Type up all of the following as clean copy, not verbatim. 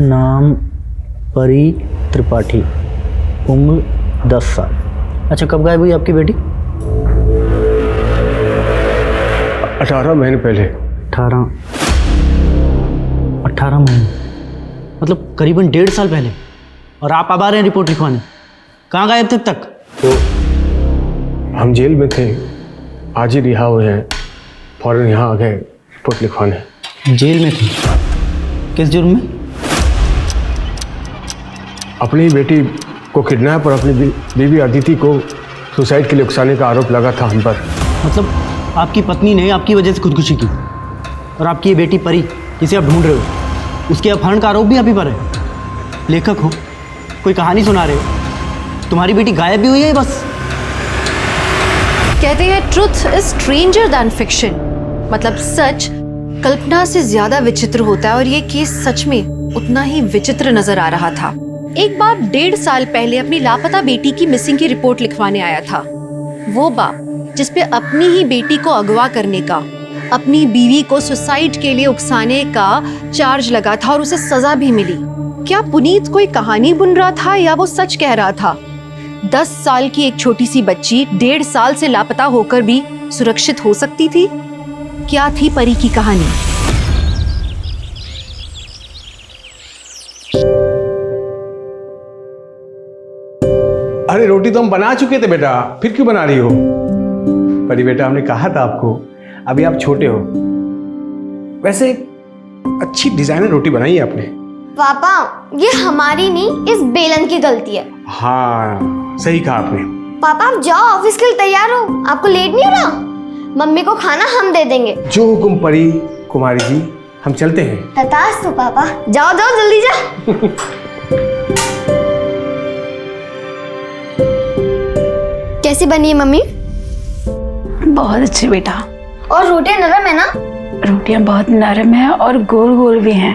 नाम परी त्रिपाठी, उम्र 10 साल। अच्छा, कब गायब हुई आपकी बेटी? 18 महीने पहले। 18 महीने, मतलब करीबन 1.5 साल पहले। और आप अब आ रहे हैं रिपोर्ट लिखवाने? कहाँ गायब थे अब तक? तो हम जेल में थे, आज ही रिहा हुए हैं, फौरन यहाँ आ गए रिपोर्ट लिखवाने। जेल में थे? किस जुर्म में? अपनी बेटी को किडनैप और अपनी बीवी अदिति को सुसाइड के लिए उकसाने का आरोप लगा था हम पर। मतलब आपकी पत्नी ने आपकी वजह से खुदकुशी की, और आपकी ये बेटी परी जिसे आप ढूंढ रहे हो, उसके अपहरण का आरोप भी आप ही पर है। लेखक हो, कोई कहानी सुना रहे हो, तुम्हारी बेटी गायब भी हुई है बस। कहते हैं truth is stranger than fiction, मतलब सच कल्पना से ज्यादा विचित्र होता है, और ये केस सच में उतना ही विचित्र नजर आ रहा था। एक बाप 1.5 साल पहले अपनी लापता बेटी की मिसिंग की रिपोर्ट लिखवाने आया था। वो बाप जिसपे अपनी ही बेटी को अगवा करने का, अपनी बीवी को सुसाइड के लिए उकसाने का चार्ज लगा था और उसे सजा भी मिली। क्या पुनीत कोई कहानी बुन रहा था या वो सच कह रहा था? 10 साल की एक छोटी सी बच्ची 1.5 साल से लापता होकर भी सुरक्षित हो सकती थी? क्या थी परी की कहानी? अरे रोटी तो हम बना चुके थे बेटा, फिर क्यों बना रही हो? परी बेटा, हमने कहा था आपको, अभी आप छोटे हो। वैसे अच्छी डिजाइनर रोटी बनाई है आपने। पापा, ये हमारी नहीं, इस बेलन की गलती है। हाँ, सही कहा आपने। पापा आप जाओ, ऑफिस के लिए तैयार हो, आपको लेट नहीं हो रहा? मम्मी को खाना हम दे देंगे। जो हुकुम परी कुमारी जी, हम चलते हैं। तथास्तु पापा, जाओ जाओ जल्दी जाओ। कैसी बनी है मम्मी? बहुत अच्छी बेटा। और रोटियां नरम है ना? रोटियां बहुत नरम है और गोल गोल भी हैं।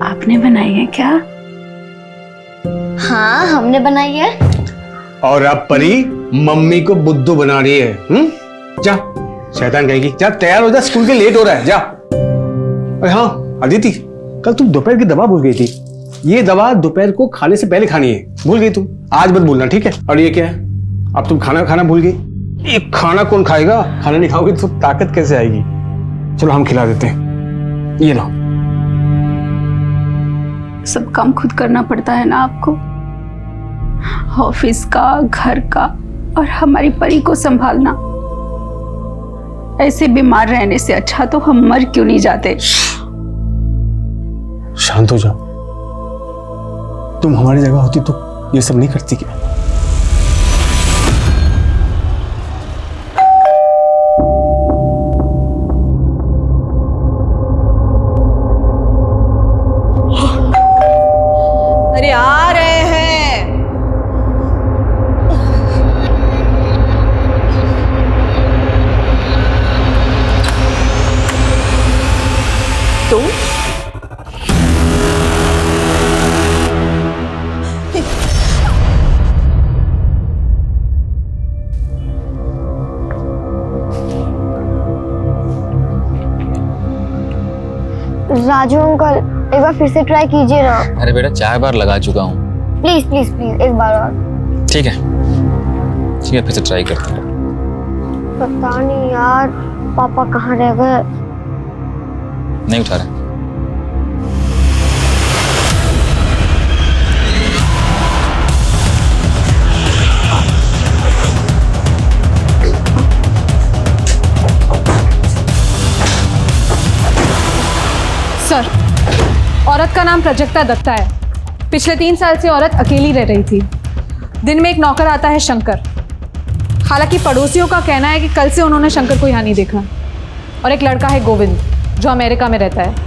आपने बनाई है क्या? हाँ, हमने बनाई है। और अब परी मम्मी को बुद्धू बना रही है। जा, शैतान कहेगी। जा तैयार हो जा, स्कूल के लेट हो रहा है, जा। अरे हाँ अदिति, कल तुम दोपहर की दवा भूल गई थी। ये दवा दोपहर को खाने से पहले खानी है, भूल गई तुम। आज मत भूलना, ठीक है? और ये क्या है? अब तुम खाना भूल गई। ये खाना कौन खाएगा? खाना नहीं खाओगे तो ताकत कैसे आएगी? चलो हम खिला देते हैं, ये लो। सब काम खुद करना पड़ता है ना आपको, ऑफिस का, घर का, और हमारी परी को संभालना। ऐसे बीमार रहने से अच्छा तो हम मर क्यों नहीं जाते? शांत हो जाओ। तुम हमारी जगह होती तो ये सब नहीं करती क्या? अरे आ रहे हैं। तुम? राजू अंकल, एक बार फिर से ट्राई कीजिए ना। अरे बेटा 4 बार लगा चुका हूँ। प्लीज प्लीज प्लीज, एक बार और। ठीक है, फिर से ट्राई करते हैं। पता नहीं यार, पापा कहाँ रह गए? नहीं उठा रहे। सर, औरत का नाम प्राजक्ता दत्ता है। पिछले 3 साल से औरत अकेली रह रही थी। दिन में एक नौकर आता है शंकर। हालांकि पड़ोसियों का कहना है कि कल से उन्होंने शंकर को यहाँ नहीं देखा। और एक लड़का है गोविंद, जो अमेरिका में रहता है।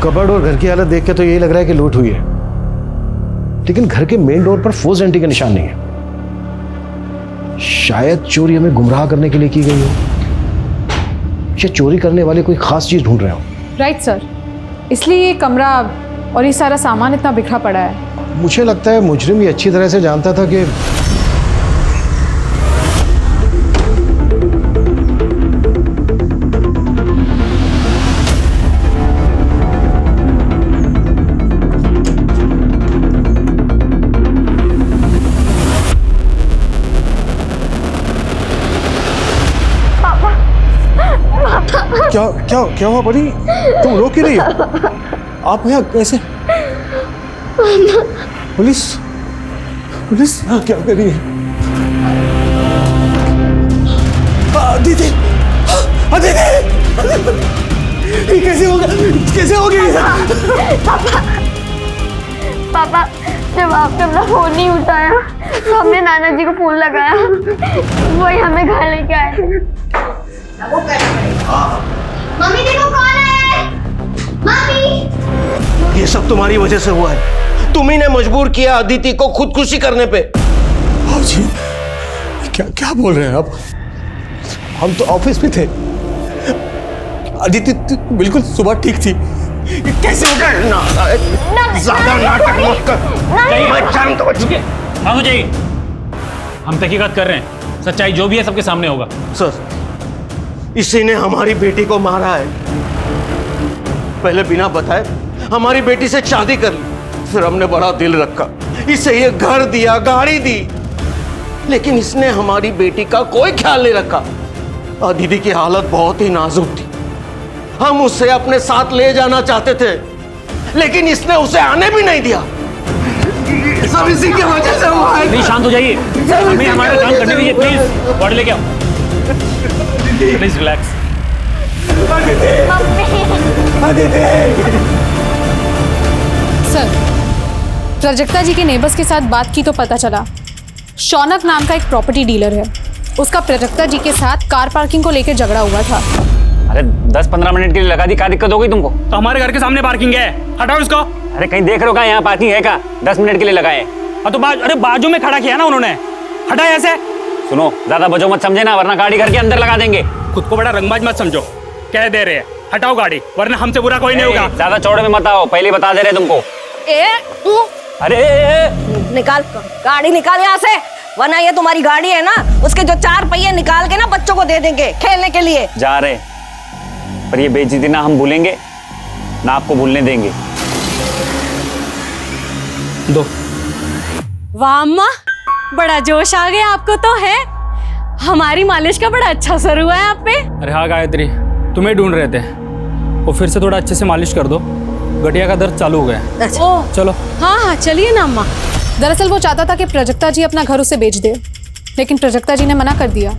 कबर्ड और घर की हालत देख के तो यही लग रहा है कि लूट हुई है, लेकिन घर के मेन डोर पर फोर्स एंट्री का निशान नहीं है। शायद चोरी हमें गुमराह करने के लिए की गई हो। ये चोरी करने वाले कोई खास चीज ढूंढ रहे हो। राइट सर, इसलिए ये कमरा और ये सारा सामान इतना बिखरा पड़ा है। मुझे लगता है मुजरिम ये अच्छी तरह से जानता था कि क्या क्या क्या हुआ परी? तुम रो क्यों रही हो? आप यहाँ कैसे? पुलिस पुलिस क्या कर रही है? दीदी दीदी कैसे होगा? कैसे होगी? पापा जब आपने अपना फोन नहीं उठाया तो हमने नाना जी को फोन लगाया, वही हमें घर लेके आए। मम्मी देखो कौन है। मम्मी, ये सब तुम्हारी वजह से हुआ है। तुम्ही ने मजबूर किया अदिति को खुदकुशी करने पे। जी क्या क्या बोल रहे हैं आप? हम तो ऑफिस में थे। अदिति बिल्कुल सुबह ठीक थी। कैसे हो गया? ज्यादा नाटक मत कर। मैं जानता हूं। हाँ हो जाइए, हम तहकीकात कर रहे हैं। सच्चाई जो भी है सबके सामने होगा। सर, इसी ने हमारी बेटी को मारा है। पहले बिना बताए हमारी बेटी से शादी कर ली, फिर हमने बड़ा दिल रखा, इसे ये घर दिया, गाड़ी दी, लेकिन इसने हमारी बेटी का कोई ख्याल नहीं रखा। दीदी की हालत बहुत ही नाजुक थी। हम उसे अपने साथ ले जाना चाहते थे, लेकिन इसने उसे आने भी नहीं दिया। सब इसी की वजह से हुआ है। प्लीज शांत हो जाइए, हमें हमारा काम करने दीजिए। प्लीज बॉडी लेके आओ। Please relax. सर, प्राजक्ता जी के नेबर्स के साथ बात की तो पता चला शौनक नाम का एक प्रॉपर्टी डीलर है, उसका प्राजक्ता जी के साथ कार पार्किंग को लेकर झगड़ा हुआ था। अरे 10-15 मिनट के लिए लगा दी, क्या दिक्कत हो गई तुमको? तो हमारे घर के सामने पार्किंग है, हटाओ इसको। अरे कहीं देख रहे हो क्या यहाँ पार्किंग है क्या? 10 मिनट के लिए लगाए। तो अरे बाजू में खड़ा किया ना उन्होंने, हटा ऐसे। सुनो, ज्यादा बजो मत समझे ना, वरना गाड़ी घर के अंदर लगा देंगे। खुद को बड़ा रंगबाज मत समझो, कह दे रहे हैं हटाओ गाड़ी, वरना हमसे बुरा कोई नहीं होगा। ज्यादा चौड़े में मत आओ, पहले बता दे रहे तुमको। अरे निकाल गाड़ी, निकाल यहाँ से, वरना ये तुम्हारी गाड़ी है ना, उसके जो 4 पहिए निकाल के ना बच्चों को दे देंगे खेलने के लिए। जा रहे, पर ये बेइज्जती ना हम भूलेंगे ना आपको भूलने देंगे। दो। वाह अम्मा, बड़ा जोश आ गया आपको तो है। हमारी मालिश का बड़ा अच्छा असर हुआ है आप पे। अरे हाँ गायत्री, तुम्हें ढूंढ रहे थे, वो फिर से थोड़ा अच्छे से मालिश कर दो, गठिया का दर्द चालू हो गया। अच्छा। चलो। हाँ हाँ चलिए ना अम्मा। दरअसल वो चाहता था कि प्राजक्ता जी अपना घर उसे बेच दे, लेकिन प्राजक्ता जी ने मना कर दिया।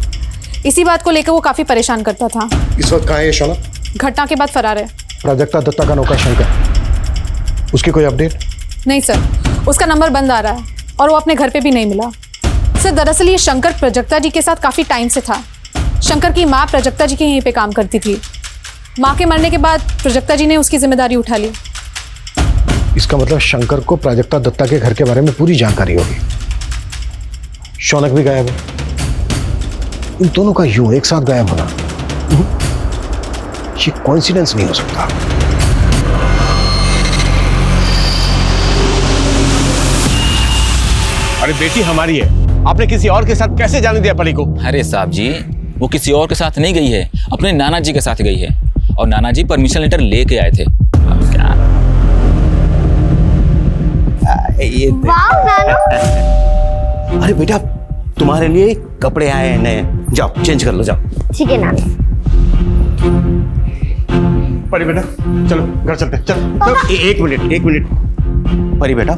इसी बात को लेकर वो काफी परेशान करता था। इस वक्त कहाँ है शौनक? घटना के बाद फरार है। प्राजक्ता दत्ता का नौकर शंकर, उसकी कोई अपडेट? नहीं सर, उसका नंबर बंद आ रहा है और वो अपने घर पे भी नहीं मिला। सर दरअसल ये शंकर प्राजक्ता जी के साथ काफी टाइम से था। शंकर की माँ प्राजक्ता जी के यहीं पे काम करती थी। माँ के मरने के बाद प्राजक्ता जी ने उसकी जिम्मेदारी उठा ली। इसका मतलब शंकर को प्राजक्ता दत्ता के घर के बारे में पूरी जानकारी होगी। शौनक भी गायब है। इन दोनों का यूं एक साथ गायब होना ये कोइंसिडेंस नहीं हो सकता। अरे बेटी हमारी है, आपने किसी और के साथ कैसे जाने दिया परी को? अरे साहब जी, वो किसी और के साथ नहीं गई है, अपने नाना जी के साथ गई है, और नाना जी परमिशन लेटर लेके आए थे। अब क्या? वाह नानू। अरे बेटा, तुम्हारे लिए कपड़े आए हैं नए, जाओ चेंज कर लो, जाओ। ठीक है नानू। परी बेटा चलो घर चलते हैं, चल। एक मिनट परी बेटा,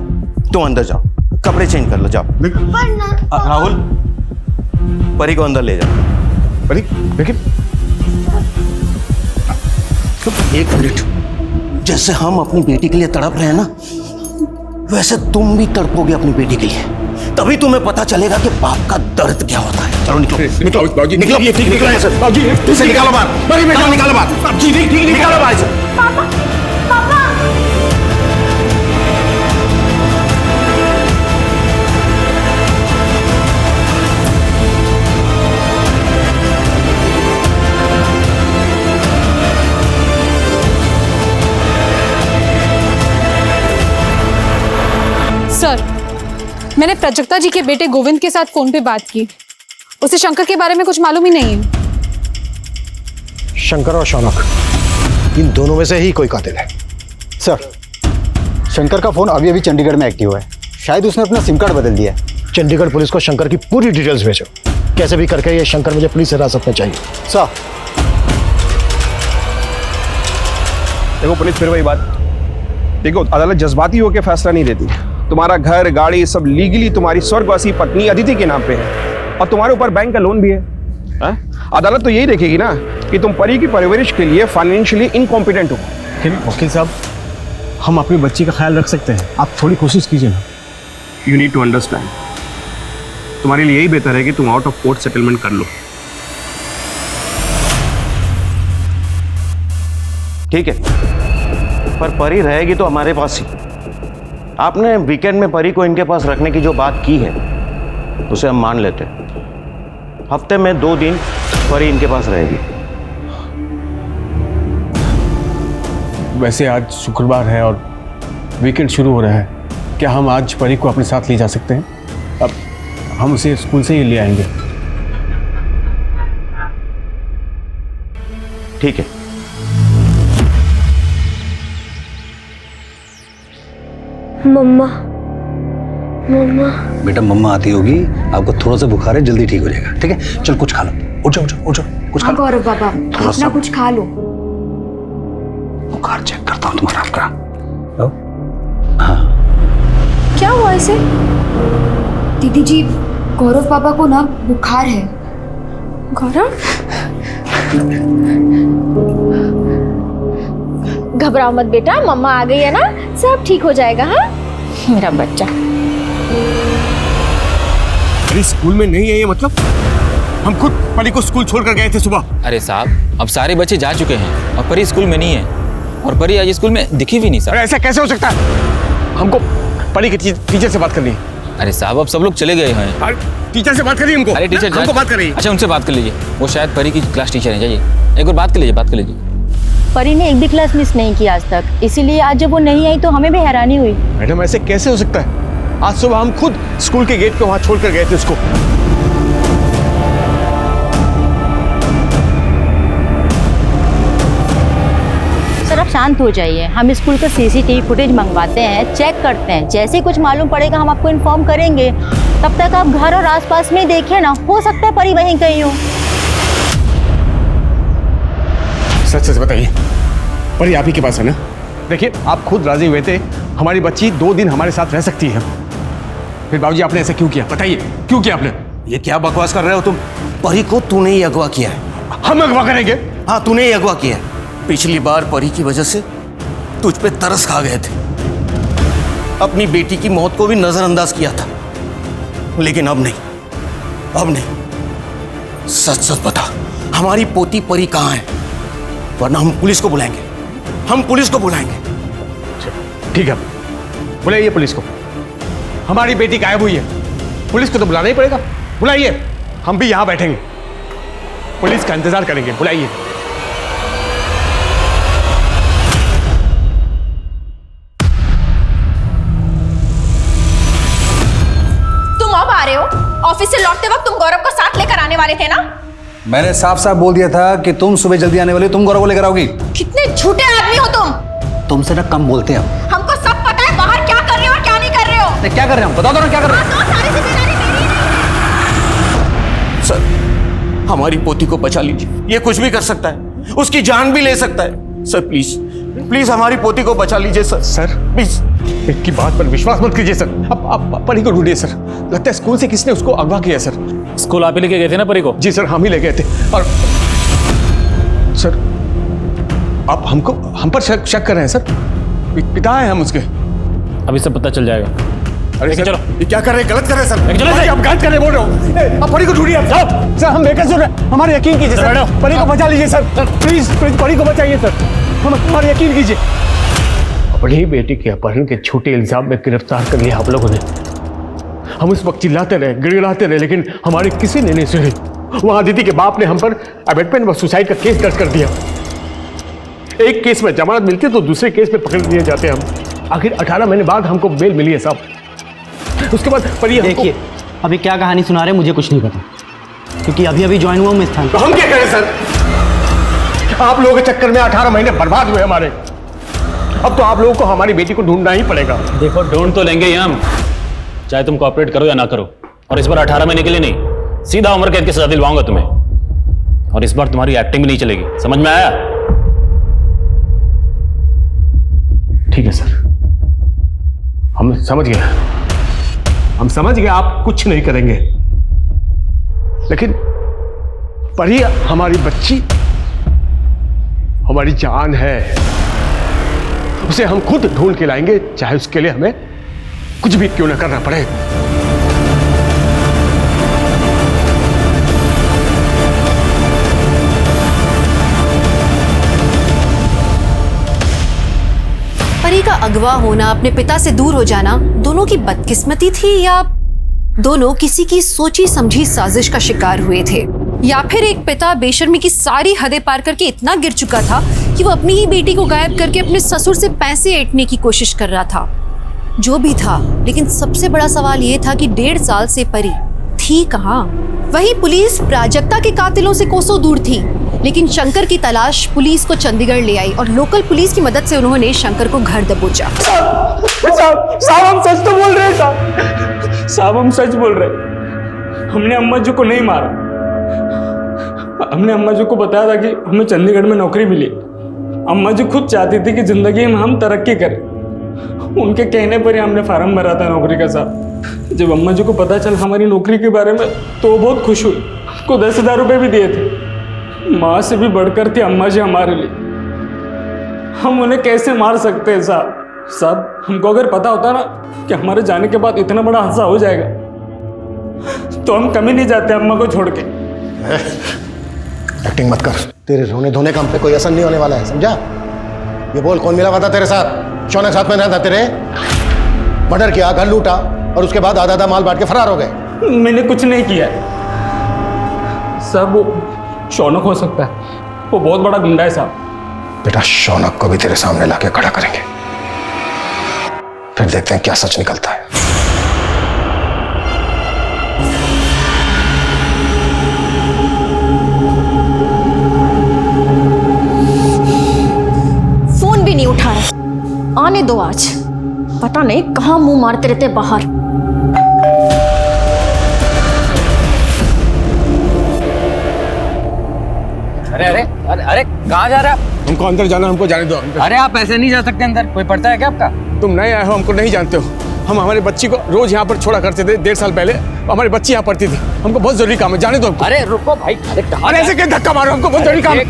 तुम अंदर जाओ, कपड़े चेंज कर लो, जाओ। राहुल, परी को अंदर ले जाओ। परी लेकिन एक मिनट, जैसे हम अपनी बेटी के लिए तड़प रहे हैं ना, वैसे तुम भी तड़पोगे अपनी बेटी के लिए, तभी तुम्हें पता चलेगा कि बाप का दर्द क्या होता है। चलो निकलो, निकलो बाबूजी, निकलो, निकलो यहाँ से। बाबूजी इसे निकालो बाहर, परी बेटा निकालो बाहर। बाबूजी निकालो बाहर से। पापा पापा सर, मैंने प्राजक्ता जी के बेटे गोविंद के साथ फोन पे बात की। उसे शंकर के बारे में कुछ मालूम ही नहीं है। शंकर और शौनक, इन दोनों में से ही कोई कातिल है। सर, शंकर का फोन अभी अभी चंडीगढ़ में एक्टिव है। शायद उसने अपना सिम कार्ड बदल दिया है। चंडीगढ़ पुलिस को शंकर की पूरी डिटेल्स भेजो। कैसे भी करके ये शंकर मुझे पुलिस हिरासत में चाहिए। सर, देखो पुलिस, फिर वही बात। देखो, अदालत जज्बाती होकर फैसला नहीं देती। तुम्हारा घर, गाड़ी सब लीगली तुम्हारी स्वर्गवासी पत्नी अदिति के नाम पे है और तुम्हारे ऊपर बैंक का लोन भी है। अदालत तो यही देखेगी ना कि तुम परी की परवरिश के लिए फाइनेंशियली इनकॉम्पिटेंट हो। वकील साहब, हम अपनी बच्ची का ख्याल रख सकते हैं, आप थोड़ी कोशिश कीजिए ना। यू नीड टू अंडरस्टैंड, तुम्हारे लिए यही बेहतर है कि तुम आउट ऑफ कोर्ट सेटलमेंट कर लो। ठीक है, पर परी रहेगी तो हमारे पास ही। आपने वीकेंड में परी को इनके पास रखने की जो बात की है उसे हम मान लेते हैं। हफ्ते में 2 दिन परी इनके पास रहेगी। वैसे आज शुक्रवार है और वीकेंड शुरू हो रहा है, क्या हम आज परी को अपने साथ ले जा सकते हैं? अब हम उसे स्कूल से ही ले आएंगे। ठीक है। मम्मा, मम्मा। बेटा मम्मा आती होगी, आपको थोड़ा सा बुखार है, जल्दी ठीक हो जाएगा। ठीक है, चल कुछ खा लो। उठ जाओ, उठ जाओ, कुछ खा लो। गौरव बाबा, अपना कुछ खा लो। बुखार चेक करता हूँ तुम्हारा आपका। क्या हुआ इसे? दीदी जी, गौरव पापा को ना बुखार है। गौरव, घबराओ मत बेटा, मम्मा आ गई है ना, सब ठीक हो जाएगा। हाँ मेरा बच्चा। अरे स्कूल में नहीं है ये मतलब? हम खुद परी को स्कूल छोड़कर गए थे सुबह। अरे साहब, अब सारे बच्चे जा चुके हैं और परी स्कूल में नहीं है, और परी आज स्कूल में दिखी भी नहीं सर। अरे ऐसा कैसे हो सकता है? हमको परी के टीचर से बात करनी है। अरे साहब, अब सब लोग चले गए हैं। टीचर से बात करिए हमको। अरे टीचर हमको बात करिए। अच्छा, उनसे बात कर लीजिए, वो शायद परी की क्लास टीचर है। जाइए एक बार बात कर लीजिए, बात कर लीजिए। परी ने एक भी क्लास मिस नहीं की आज तक, इसीलिए आज जब वो नहीं आई तो हमें भी हैरानी हुई। मैडम, ऐसे कैसे हो सकता है? आज सुबह हम खुद स्कूल के गेट पे वहां छोड़कर गए थे उसको। सर आप शांत हो जाइए, हम स्कूल का सीसीटीवी फुटेज मंगवाते हैं, चेक करते हैं। जैसे ही कुछ मालूम पड़ेगा हम आपको इन्फॉर्म करेंगे। तब तक आप घर और आसपास में देखिए ना, हो सकता है परी वहीं कहीं हो। सच सच बताइए, परी आप ही के पास है ना? देखिए, आप खुद राजी हुए थे हमारी बच्ची 2 दिन हमारे साथ रह सकती है। फिर बाबूजी आपने ऐसा क्यों किया? बताइए क्यों किया आपने? ये क्या बकवास कर रहे हो तुम? परी को तूने ही अगवा किया है। हम अगवा करेंगे? हाँ, तूने ही अगवा किया है। पिछली बार परी की वजह से तुझ पे तरस खा गए थे, अपनी बेटी की मौत को भी नजरअंदाज किया था, लेकिन अब नहीं, अब नहीं। सच सच बता, हमारी पोती परी कहाँ है? वरना हम पुलिस को बुलाएंगे, हम पुलिस को बुलाएंगे। ठीक है, बुलाइए पुलिस को। हमारी बेटी गायब हुई है, पुलिस को तो बुलाना ही पड़ेगा। बुलाइए, हम भी यहां बैठेंगे, पुलिस का इंतजार करेंगे। बुलाइए। तुम अब आ रहे हो? ऑफिस से लौटते वक्त तुम गौरव को साथ लेकर आने वाले थे ना? मैंने साफ साफ बोल दिया था कि तुम सुबह जल्दी आने वाली, तुम गौरव को लेकर आओगी। कितने झूठे आदमी हो तुम। तुमसे ना कम बोलते हैं हम। हमको सब पता है बाहर क्या कर रहे हो और क्या नहीं कर रहे हो। क्या कर रहे हैं हम? बताओ तो ना क्या कर रहे हैं। सारी जिम्मेदारी मेरी है। सर, हमारी पोती को बचा लीजिए। ये कुछ भी कर सकता है, उसकी जान भी ले सकता है। सर प्लीज, प्लीज हमारी पोती को बचा लीजिए सर। सर प्लीज, इनकी बात पर विश्वास मत कीजिए सर। अब परी को ढूंढिए सर। लगता है स्कूल से किसने उसको अगवा किया सर। स्कूल आप ही लेके गए थे ना परी को? जी सर, हम ही ले गए थे। और सर, आप हम पर शक कर रहे हैं सर? पिता है हम उसके। अभी सब पता चल जाएगा। अरे सर, चलो, ये क्या कर रहे हैं? गलत कर रहे हैं सर। चलो आप गलत कर रहे बोल रहे हो। आप परी को ढूंढिए। आप सर, हम बेकसूर रहे, हमारे यकीन कीजिए सर। परी को बचा लीजिए सर, प्लीज प्लीज परी को बचाइए सर, हमारे यकीन कीजिए। अपनी बेटी के अपहरण के झूठे इल्जाम में गिरफ्तार कर लिया आप लोगों ने। हम उस वक्त चिल्लाते रहे, गिड़गिड़ाते रहे, लेकिन हमारे किसी ने नहीं सुनी। वहां दीदी के बाप ने हम पर अबेटमेंट व सुसाइड का केस दर्ज कर दिया। एक केस में जमानत मिलती है तो दूसरे केस में पकड़ लिए जाते हैं हम। आखिर 18 महीने बाद हमको बेल मिली है साहब। उसके बाद परी हमको देखिए अभी क्या कहानी सुना रहे हैं मुझे कुछ नहीं पता, क्योंकि अभी अभी ज्वाइन हुआ हूँ इस स्थान तो हम क्या करें सर? आप लोगों के चक्कर में 18 महीने बर्बाद हुए हमारे। अब तो आप लोगों को हमारी बेटी को ढूंढना ही पड़ेगा। देखो ढूंढ तो लेंगे ही हम, चाहे तुम कोऑपरेट करो या ना करो। और इस बार 18 महीने के लिए नहीं, सीधा उम्र कैद की सजा दिलवाऊंगा तुम्हें। और इस बार तुम्हारी एक्टिंग भी नहीं चलेगी, समझ में आया? ठीक है सर, हम समझ गए, हम समझ गए आप कुछ नहीं करेंगे, लेकिन परी हमारी बच्ची, हमारी जान है, उसे हम खुद ढूंढ के लाएंगे, चाहे उसके लिए हमें कुछ भी क्यों ना करना पड़े। परी का अगवा होना, अपने पिता से दूर हो जाना, दोनों की बदकिस्मती थी या दोनों किसी की सोची समझी साजिश का शिकार हुए थे, या फिर एक पिता बेशर्मी की सारी हदें पार करके इतना गिर चुका था कि वो अपनी ही बेटी को गायब करके अपने ससुर से पैसे ऐंठने की कोशिश कर रहा था। जो भी था, लेकिन सबसे बड़ा सवाल ये था कि 1.5 साल से परी थी कहाँ? वही पुलिस प्राजक्ता के कातिलों से कोसों दूर थी, लेकिन शंकर की तलाश पुलिस को चंडीगढ़ ले आई और लोकल पुलिस की मदद से उन्होंने शंकर को घर दबोचा। साहब हम सच तो बोल रहे हैं साहब, साहब हम सच बोल रहे हैं। हमने अम्मा जी को नहीं मारा, हमने अम्मा जी को बताया था कि हमें चंडीगढ़ में नौकरी मिली। अम्मा जी खुद चाहती थी कि जिंदगी में हम तरक्की करें, उनके कहने पर ही हमने फार्म भरा था नौकरी का साहब। जब अम्मा जी को पता चला हमारी नौकरी के बारे में तो बहुत खुश हुई, को 10,000 रुपये भी दिए थे। माँ से भी बढ़कर थी अम्मा जी हमारे लिए। हम उन्हें कैसे मार सकते हैं साहब? साहब हमको अगर पता होता ना कि हमारे जाने के बाद इतना बड़ा हादसा हो जाएगा तो हम कभी नहीं जाते अम्मा को छोड़ के। एक्टिंग मत कर, तेरे रोने धोने का हम पे कोई असर नहीं होने वाला है, समझा? ये बोल कौन मिला हुआ था तेरे साथ? शौनक साथ में ना था तेरे? मर्डर किया, घर लूटा और उसके बाद आधा माल बांट के फरार हो गए। मैंने कुछ नहीं किया साहब, वो शौनक हो सकता है, वो बहुत बड़ा गुंडा है साहब। बेटा शौनक को भी तेरे सामने लाके खड़ा करेंगे, फिर देखते हैं क्या सच निकलता है। फोन भी नहीं उठा रहा, आने दो आज, पता नहीं कहां मुंह मारते रहते बाहर। अरे अरे अरे अरे कहाँ जा रहे हैं? हमको अंदर जाना, हमको जाने दो। अरे आप ऐसे नहीं जा सकते अंदर, कोई पड़ता है क्या आपका? तुम नए आए हो, हमको नहीं जानते हो। हम हमारी बच्ची को रोज यहाँ पर छोड़ा करते थे, 1.5 साल पहले हमारी बच्ची यहाँ पढ़ती थी। हमको बहुत जरूरी काम है, जाने दो हमको। अरे रुको भाई, अरे ऐसे क्या धक्का मारो, हमको बहुत जरूरी काम है।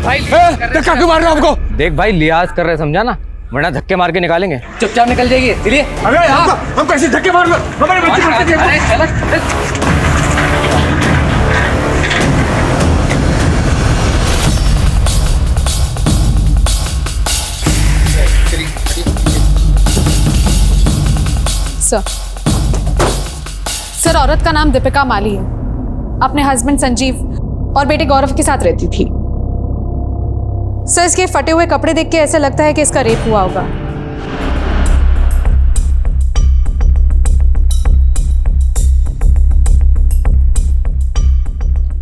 धक्का क्यों मार रहे हो हमको? देख भाई लिहाज कर रहे, समझा ना, वरना धक्के मार के निकालेंगे। चुपचाप निकल जाइए, चलिए। अरे हम कैसे धक्के मार रहे हो? हमारी बच्ची पढ़ती थी। सर औरत का नाम दीपिका माली है, अपने हस्बैंड संजीव और बेटे गौरव के साथ रहती थी। सर इसके फटे हुए कपड़े देख के ऐसा लगता है कि इसका रेप हुआ होगा।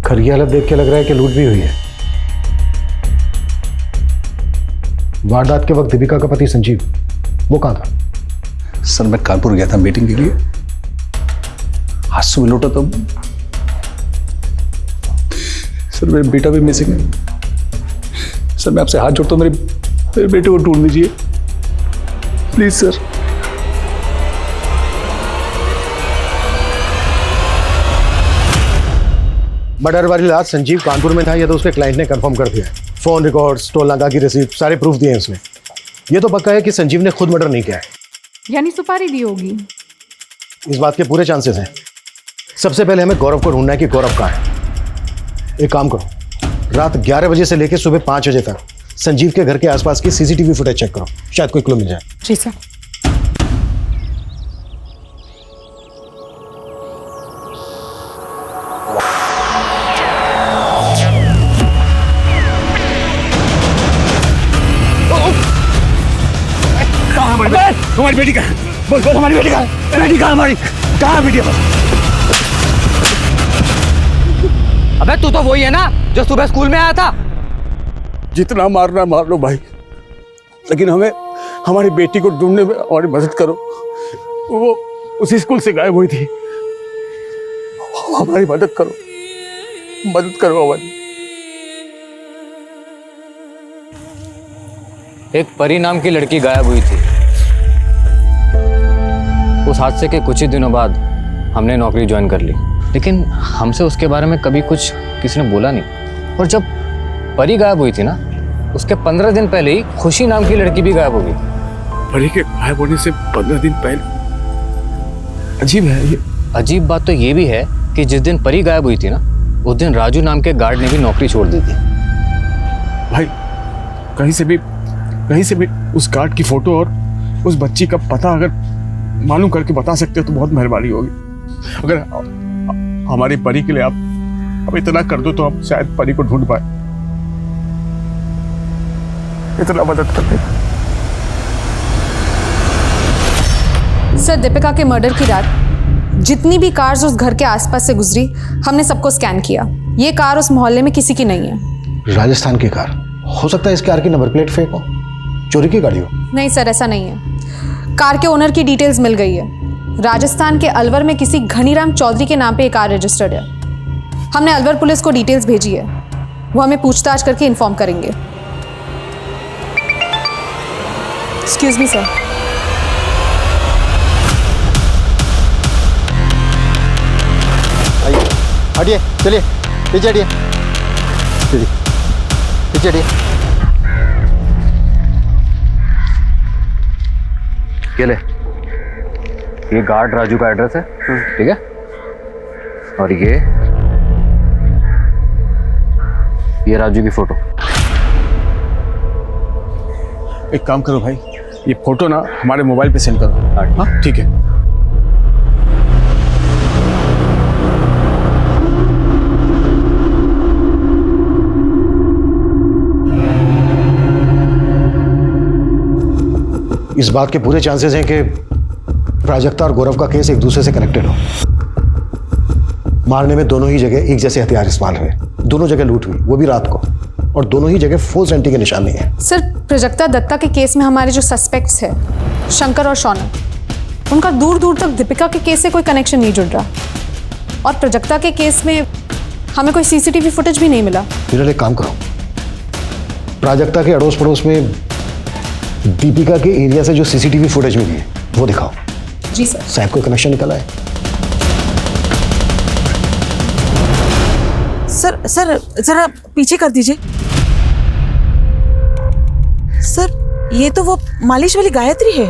घर की हालत देख के लग रहा है कि लूट भी हुई है। वारदात के वक्त दीपिका का पति संजीव वो कहाँ था? सर मैं कानपुर गया था मीटिंग के लिए, आज सुबह लौटा तो सर मेरा बेटा भी मिसिंग है। सर मैं आपसे हाथ जोड़ता हूँ, मेरे बेटे को ढूंढ लीजिए प्लीज सर। मर्डर वाली रात संजीव कानपुर में था, यह तो उसके क्लाइंट ने कंफर्म कर दिया है। फोन रिकॉर्ड्स, टोल नाका की रिसीप्ट, सारे प्रूफ दिए हैं उसने। ये तो पक्का है कि संजीव ने खुद मर्डर नहीं किया है। यानी सुपारी दी होगी? इस बात के पूरे चांसेस हैं। सबसे पहले हमें गौरव को ढूंढना है कि गौरव कहाँ है। एक काम करो, रात 11 बजे से लेकर सुबह 5 बजे तक संजीव के घर के आसपास की सीसीटीवी फुटेज चेक करो, शायद कोई क्लू मिल जाए। जी सर। हमारी बेटी का बोल, हमारी बेटी का बेटी कहाँ हमारी? कहाँ है बिटिया? अबे तू तो वही है ना जो सुबह स्कूल में आया था। जितना मारना मार लो भाई, लेकिन हमें हमारी बेटी को ढूंढने में हमारी मदद करो। वो उसी स्कूल से गायब हुई थी, हमारी मदद करो, मदद करो हमारी। एक परी नाम की लड़की गायब हुई थी। उस हादसे के कुछ ही दिनों बाद हमने नौकरी ज्वाइन कर ली, लेकिन हमसे उसके बारे में कभी कुछ किसी ने बोला नहीं। और जब परी गायब हुई थी ना, उसके 15 दिन पहले ही खुशी नाम की लड़की भी गायब हो गई। परी के गायब होने से 15 दिन पहले? अजीब है ये। अजीब बात तो ये भी है कि जिस दिन परी गायब हुई थी ना, उस दिन राजू नाम के गार्ड ने भी नौकरी छोड़ दी थी। भाई कहीं से भी उस गार्ड की फोटो और उस बच्ची का पता अगर मालूम करके बता सकते हो तो बहुत मेहरबानी होगी। अगर हमारी परी के लिए आप इतना कर दो तो हम शायद परी को ढूंढ पाए। इतना मदद कर दे। सर, दीपिका के मर्डर की रात जितनी भी कार्स उस घर के आसपास से गुजरी, हमने सबको स्कैन किया। ये कार उस मोहल्ले में किसी की नहीं है। राजस्थान की कार हो सकता है, इस कार की नंबर प्लेट फेक हो, चोरी की गाड़ी हो। नहीं सर, ऐसा नहीं है। कार के ओनर की डिटेल्स मिल गई है। राजस्थान के अलवर में किसी घनीराम चौधरी के नाम पे एक कार रजिस्टर्ड है। हमने अलवर पुलिस को डिटेल्स भेजी है, वो हमें पूछताछ करके इन्फॉर्म करेंगे। Excuse me sir. हटिए, चलिए पीछे हटिए, चलिए पीछे हटिए। ये ले, ये गार्ड राजू का एड्रेस है, ठीक है? और ये राजू की फोटो। एक काम करो भाई, ये फोटो ना हमारे मोबाइल पे सेंड करो। हाँ ठीक है। इस बात के पूरे चांसेस हैं कि प्राजक्ता और गौरव का केस एक दूसरे से कनेक्टेड हो। मारने में दोनों ही जगह एक जैसे हथियार इस्तेमाल हुए, दोनों जगह लूट हुई, वो भी रात को, और दोनों ही जगह फोर्स एंट्री के निशान नहीं है। सर, प्राजक्ता दत्ता के केस में हमारे जो सस्पेक्ट्स हैं, शंकर और शौनक, उनका दूर दूर तक दीपिका के केस से कोई कनेक्शन नहीं जुड़ रहा। और प्राजक्ता के केस में हमें कोई सीसीटीवी फुटेज भी नहीं मिला। फिर एक काम करो, प्राजक्ता के अड़ोस पड़ोस में दीपिका के एरिया से जो सीसीटीवी फुटेज मिली है वो दिखाओ। जी सर। शायद कोई कनेक्शन निकला है। सर जरा पीछे कर दीजिए। सर, ये तो वो मालिश वाली गायत्री है।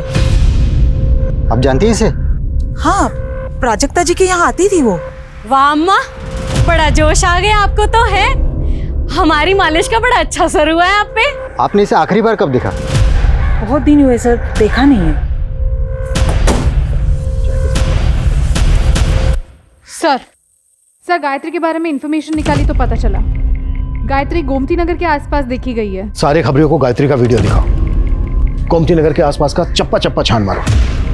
आप जानती हैं इसे? हाँ, प्राजक्ता जी के यहाँ आती थी वो। वाह अम्मा, बड़ा जोश आ गया आपको तो है। हमारी मालिश का बड़ा अच्छा असर हुआ है आप पे। आपने इसे आखिरी बार कब देखा? बहुत दिन हुए सर, देखा नहीं है। सर गायत्री के बारे में इंफॉर्मेशन निकाली तो पता चला गायत्री गोमती नगर के आसपास देखी गई है। सारे खबरियों को गायत्री का वीडियो दिखाओ। गोमती नगर के आसपास का चप्पा चप्पा छान मारो,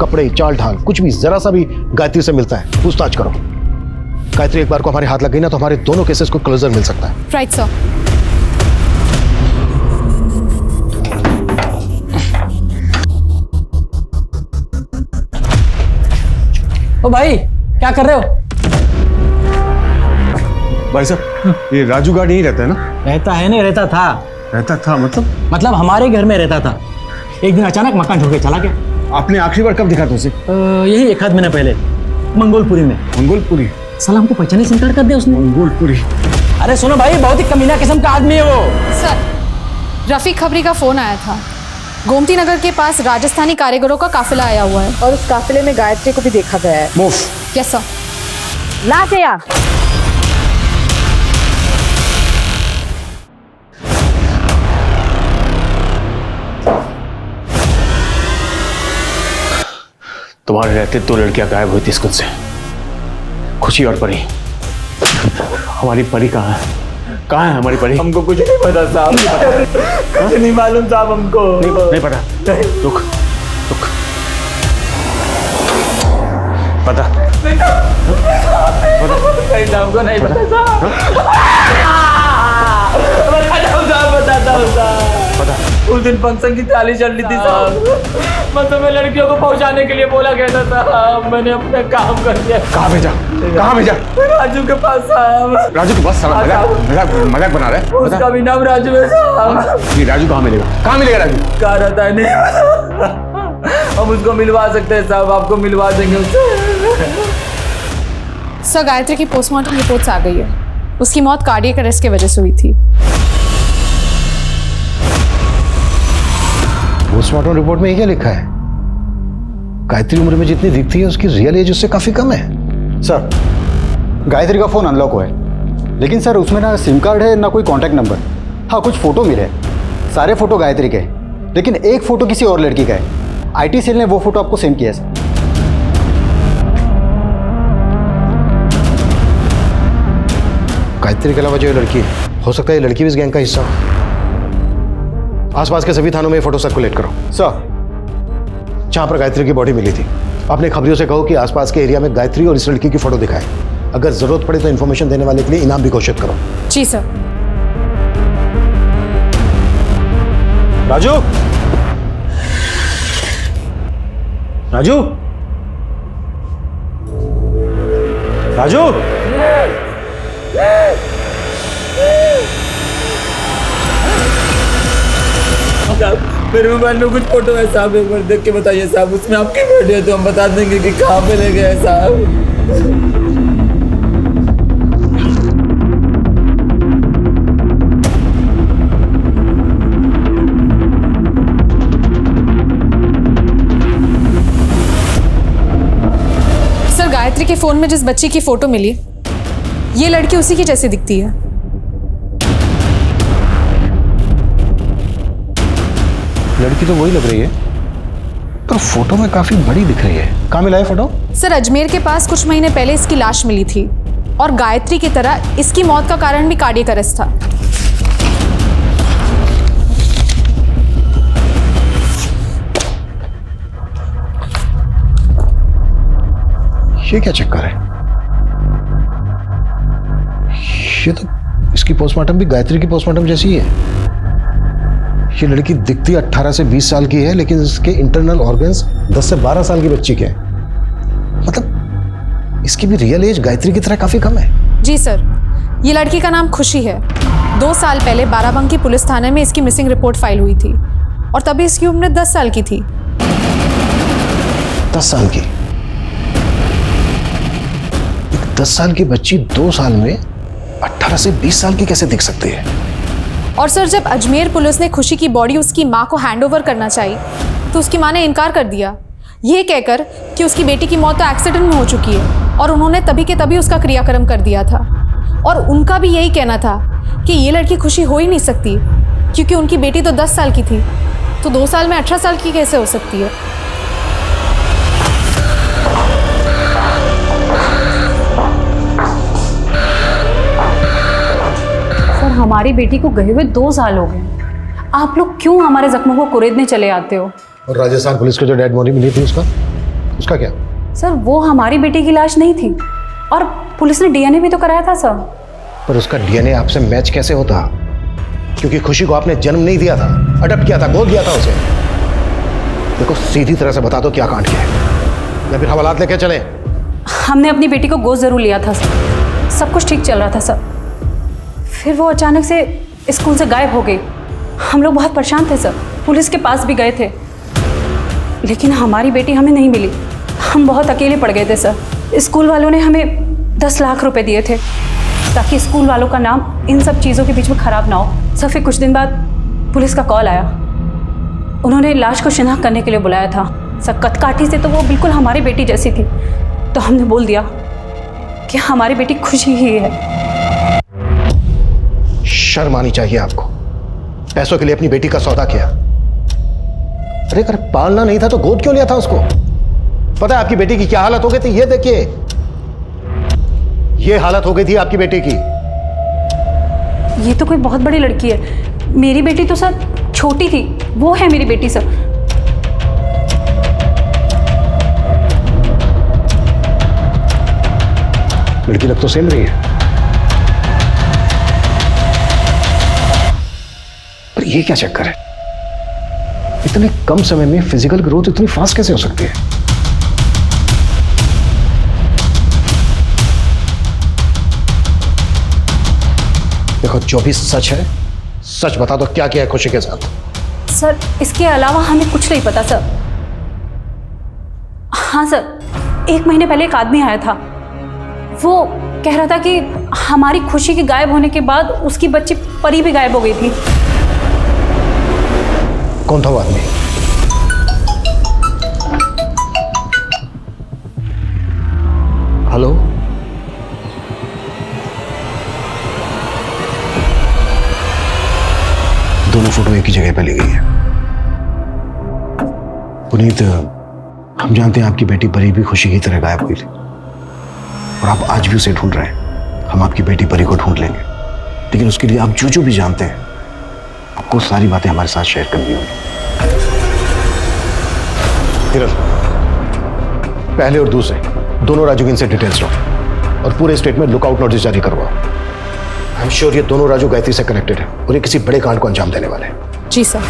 कपड़े, चाल ढाल, कुछ भी जरा सा भी गायत्री से मिलता है पूछताछ करो। गायत्री एक बार को हमारे हाथ लग गई ना तो हमारे दोनों केसेस को क्लोजर मिल सकता है। Right sir. ओ भाई, क्या कर रहे हो? भाई साहब, ये राजू गार्ड यहीं रहता है ना? रहता है नहीं, रहता था। रहता था मतलब हमारे घर में रहता था। एक दिन अचानक मकान छोड़ के चला गया। आपने आखिरी बार कब देखा था उसे? यही 1 आध महीना पहले, मंगोलपुरी में। मंगोलपुरी? साला हमको पहचाने से इनकार कर दिया उसने। मंगोलपुरी? अरे सुनो भाई, बहुत ही कमीना किस्म का आदमी है वो। सर, रफीक खबरी का फोन आया था। गोमती नगर के पास राजस्थानी कारीगरों का काफिला आया हुआ है और उस काफिले में गायत्री को भी देखा गया है। मूव। Yes sir. ला जया। तुम्हारे रहते 2 लड़कियां गायब हुई थी स्कूल से, खुशी और परी। हमारी परी कहाँ है? कहाँ है हमारी परी? हमको कुछ नहीं पता साहब। कुछ नहीं मालूम साहब हमको। नहीं पता। रुक। पता कहीं हमको नहीं पता साहब। बताता हूँ साहब। उस दिन फंक्शन की ताली चल रही थी साहब। मैं तुम्हें लड़कियों को पहुंचाने के लिए बोला गया था साहब। मैंने अपना काम कर दिया। कहाँ भेजा? कहाँ भेजा? राजू के पास साहब। राजू तो बस साला मजाक बना रहा है। उसका भी नाम राजू है साहब। ये राजू कहाँ मिलेगा? कहाँ मिलेगा राजू? कहाँ रहता है नहीं। हम उसको मिलवा सकते हैं साहब, आपको मिलवा देंगे उससे। सर गायत्री की पोस्टमार्टम रिपोर्ट्स आ गई है। उसकी मौत कार्डियक अरेस्ट की वजह से हुई थी। पोस्टमार्टम रिपोर्ट में ये क्या लिखा है? गायत्री उम्र में जितनी दिखती है उसकी रियल एज उससे काफी कम है। सर गायत्री का फोन अनलॉक हुआ है, लेकिन सर उसमें ना सिम कार्ड है ना कोई कांटेक्ट नंबर। हाँ कुछ फोटो मिले, सारे फोटो गायत्री के, लेकिन एक फोटो किसी और लड़की का है। आईटी सेल ने वो फोटो आपको सेंड किया है सर। गायत्री के अलावा जो ये लड़की है, हो सकता है ये लड़की भी इस गैंग का हिस्सा हो। आसपास के सभी थानों में फोटो सर्कुलेट करो। सर जहां पर गायत्री की बॉडी मिली थी, अपने खबरियों से कहो कि आसपास के एरिया में गायत्री और इस लड़की की फोटो दिखाएं। अगर जरूरत पड़े तो इन्फॉर्मेशन देने वाले के लिए इनाम भी घोषित करो। जी सर। राजू, राजू, राजू, मेरे मोबाइल में कुछ फोटो है साहब, एक बार देख के बताइए साहब। उसमें आपकी वीडियो तो हम बता देंगे कि कहाँ पे ले गए साहब। सर गायत्री के फोन में जिस बच्ची की फोटो मिली, ये लड़की उसी की जैसी दिखती है। लड़की तो वही लग रही है, पर फोटो में काफी बड़ी दिख रही है। कहाँ मिला है फोटो? सर अजमेर के पास कुछ महीने पहले इसकी लाश मिली थी और गायत्री की तरह इसकी मौत का कारण भी कार्डियक अरेस्ट था। ये क्या चक्कर है? ये तो इसकी पोस्टमार्टम भी गायत्री की पोस्टमार्टम जैसी ही है। ये लड़की दिखती 18 से 20 साल की है, लेकिन इसके इंटरनल ऑर्गन्स 10 से 12 साल की बच्ची के हैं। मतलब इसकी भी रियल एज गायत्री की तरह काफी कम है। जी सर, ये लड़की का नाम खुशी है। 2 साल पहले बाराबंकी पुलिस थाने में इसकी मिसिंग रिपोर्ट फाइल हुई थी और तभी इसकी उम्र 10 साल की थी। 10 साल की? 10 साल की बच्ची 2 साल में 18 से 20 साल की कैसे दिख सकती है? और सर जब अजमेर पुलिस ने खुशी की बॉडी उसकी मां को हैंडओवर करना चाहिए तो उसकी मां ने इनकार कर दिया, ये कहकर कि उसकी बेटी की मौत तो एक्सीडेंट में हो चुकी है और उन्होंने तभी के तभी उसका क्रियाक्रम कर दिया था। और उनका भी यही कहना था कि ये लड़की खुशी हो ही नहीं सकती क्योंकि उनकी बेटी तो 10 साल की थी, तो 2 साल में 18 साल की कैसे हो सकती है? हमारी बेटी को गए हुए 2 साल हो गए। आप लोग क्यों हमारे जख्मों को कुरेदने चले आते हो? और राजस्थान पुलिस को जो डेड बॉडी मिली थी उसका क्या? सर वो हमारी बेटी की लाश नहीं थी और पुलिस ने डीएनए भी तो कराया था सर। पर उसका डीएनए आपसे मैच कैसे होता? क्योंकि खुशी को आपने जन्म नहीं दिया था, अडॉप्ट किया था, गोद दिया था उसे। देखो सीधी तरह से बता दो क्या कांड किया है या फिर हवालात लेके चले। हमने अपनी बेटी को गोद जरूर लिया था सर, सब कुछ ठीक चल रहा था सर। फिर वो अचानक से स्कूल से गायब हो गई। हम लोग बहुत परेशान थे सर, पुलिस के पास भी गए थे, लेकिन हमारी बेटी हमें नहीं मिली। हम बहुत अकेले पड़ गए थे सर। स्कूल वालों ने हमें 10 लाख रुपए दिए थे ताकि स्कूल वालों का नाम इन सब चीज़ों के बीच में ख़राब ना हो। सर फिर कुछ दिन बाद पुलिस का कॉल आया, उन्होंने लाश को शिनाख्त करने के लिए बुलाया था। सर कदकाठी से तो वो बिल्कुल हमारी बेटी जैसी थी, तो हमने बोल दिया कि हमारी बेटी खुशी ही है। शर्म आनी चाहिए आपको, पैसों के लिए अपनी बेटी का सौदा किया। अरे अगर पालना नहीं था तो गोद क्यों लिया था उसको? पता है आपकी बेटी की क्या हालत हो गई थी? ये देखिए, ये हालत हो गई थी आपकी बेटी की। ये तो कोई बहुत बड़ी लड़की है, मेरी बेटी तो सर छोटी थी, वो है मेरी बेटी सर। लड़की लग तो सेम रही है, पर ये क्या चक्कर है? इतने कम समय में फिजिकल ग्रोथ इतनी फास्ट कैसे हो सकती है? देखो, जो भी सच है सच बता दो, क्या किया है खुशी के साथ? सर इसके अलावा हमें कुछ नहीं पता सर। हाँ सर, 1 महीने पहले एक आदमी आया था। वो कह रहा था कि हमारी खुशी के गायब होने के बाद उसकी बच्ची परी भी गायब हो गई थी। कौन था वो आदमी? हेलो, दोनों फोटो एक ही जगह पे ली गई है। पुनीत, हम जानते हैं आपकी बेटी परी भी खुशी की तरह गायब हुई थी और आप आज भी उसे ढूंढ रहे हैं। हम आपकी बेटी परी को ढूंढ लेंगे, लेकिन उसके लिए आप जो भी जानते हैं आपको सारी बातें हमारे साथ शेयर करनी होगी। हिरल, पहले और दूसरे दोनों राजू की इनसे डिटेल्स लो और पूरे स्टेट में लुकआउट नोटिस जारी करवाओ। आई एम श्योर ये दोनों राजू गायत्री से कनेक्टेड है और ये किसी बड़े कांड को अंजाम देने वाले हैं। जी सर।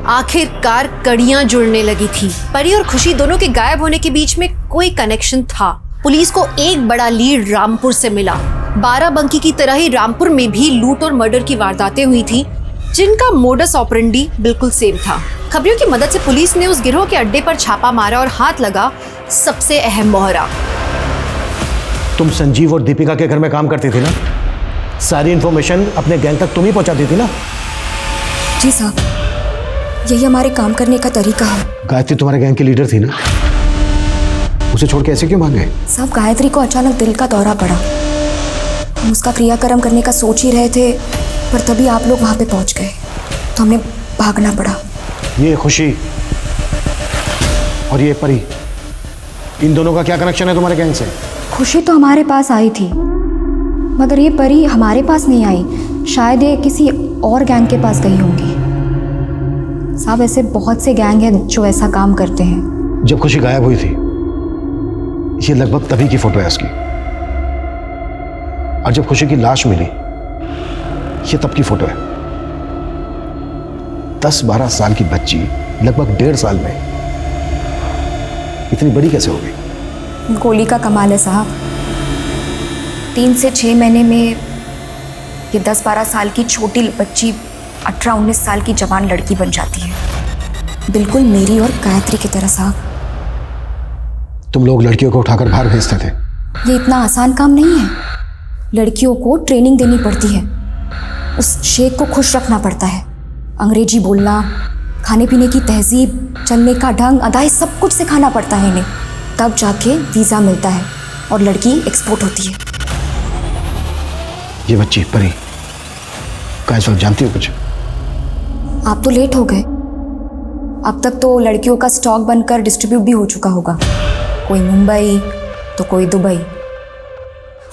आखिरकार कड़ियां जुड़ने लगी थी। परी और खुशी दोनों के गायब होने के बीच में कोई कनेक्शन था। पुलिस को एक बड़ा लीड रामपुर से मिला। बाराबंकी की तरह ही रामपुर में भी लूट और मर्डर की वारदातें हुई थी, जिनका मोडस ऑपरेंडी बिल्कुल सेम था। खबरों की मदद से पुलिस ने उस गिरोह के अड्डे पर छापा मारा और हाथ लगा सबसे अहम मोहरा। तुम संजीव और दीपिका के घर में काम करती थी ना? सारी इंफॉर्मेशन अपने गैंग तक तुम ही पहुंचाती थी ना? जी साहब, यही हमारे काम करने का तरीका है। गायत्री तुम्हारे गैंग की लीडर थी ना? उसे छोड़ के ऐसे क्यों भाग गए? साहब, गायत्री को अचानक दिल का दौरा पड़ा। हम उसका क्रियाक्रम करने का सोच ही रहे थे, पर तभी आप लोग वहां पे पहुंच गए तो हमें भागना पड़ा। ये खुशी और ये परी, इन दोनों का क्या कनेक्शन है तुम्हारे गैंग से? खुशी तो हमारे पास आई थी, मगर ये परी हमारे पास नहीं आई। शायद ये किसी और गैंग के पास गई होंगी। साहब, ऐसे बहुत से गैंग हैं जो ऐसा काम करते हैं। जब खुशी गायब हुई थी, ये लगभग तभी की फोटो है उसकी। और जब खुशी की लाश मिली, ये तब की फोटो है। 10-12 साल की बच्ची लगभग 1.5 साल में इतनी बड़ी कैसे हो गई? गोली का कमाल है साहब। 3 से 6 महीने में ये 10-12 साल की छोटी बच्ची 18-19 साल की जवान लड़की बन जाती है, बिल्कुल मेरी और गायत्री की तरह। साहब, तुम लोग लड़कियों को उठाकर बाहर भेजते थे? ये इतना आसान काम नहीं है। लड़कियों को ट्रेनिंग देनी पड़ती है, उस शेख को खुश रखना पड़ता है। अंग्रेजी बोलना, खाने पीने की तहजीब, चलने का ढंग, अदाएं, सब कुछ सिखाना पड़ता है इन्हें। तब जाके वीज़ा मिलता है और लड़की एक्सपोर्ट होती है। ये बच्ची परी का इस वक्त जानती हो कुछ? आप तो लेट हो गए। अब तक तो लड़कियों का स्टॉक बनकर डिस्ट्रीब्यूट भी हो चुका होगा, कोई मुंबई तो कोई दुबई।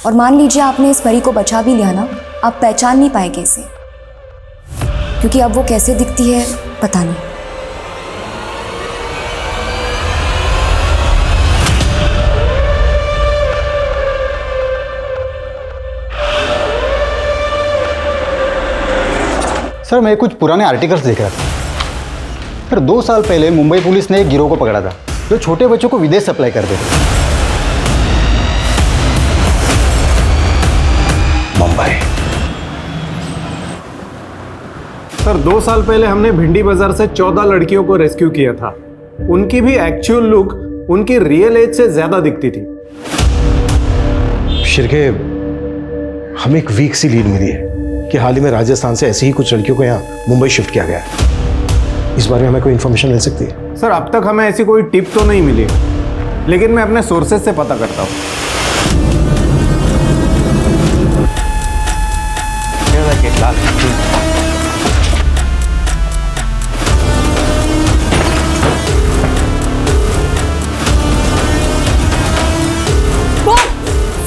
और मान लीजिए आपने इस परी को बचा भी लिया ना, आप पहचान नहीं पाएंगे इसे, क्योंकि अब वो कैसे दिखती है पता नहीं। सर, मैं कुछ पुराने आर्टिकल्स देख रहा था। सर, 2 साल पहले मुंबई पुलिस ने एक गिरोह को पकड़ा था जो छोटे बच्चों को विदेश सप्लाई करते थे। मुंबई। सर, 2 साल पहले हमने भिंडी बाजार से 14 लड़कियों को रेस्क्यू किया था। उनकी भी एक्चुअल लुक उनकी रियल एज से ज्यादा दिखती थी। शिरके, हमें एक वीक सी लीड मिली है कि हाल ही में राजस्थान से ऐसी ही कुछ लड़कियों को यहाँ मुंबई शिफ्ट किया गया है। इस बारे में हमें कोई इन्फॉर्मेशन मिल सकती है? सर, अब तक हमें ऐसी कोई टिप तो नहीं मिली, लेकिन मैं अपने सोर्सेज से पता करता हूँ।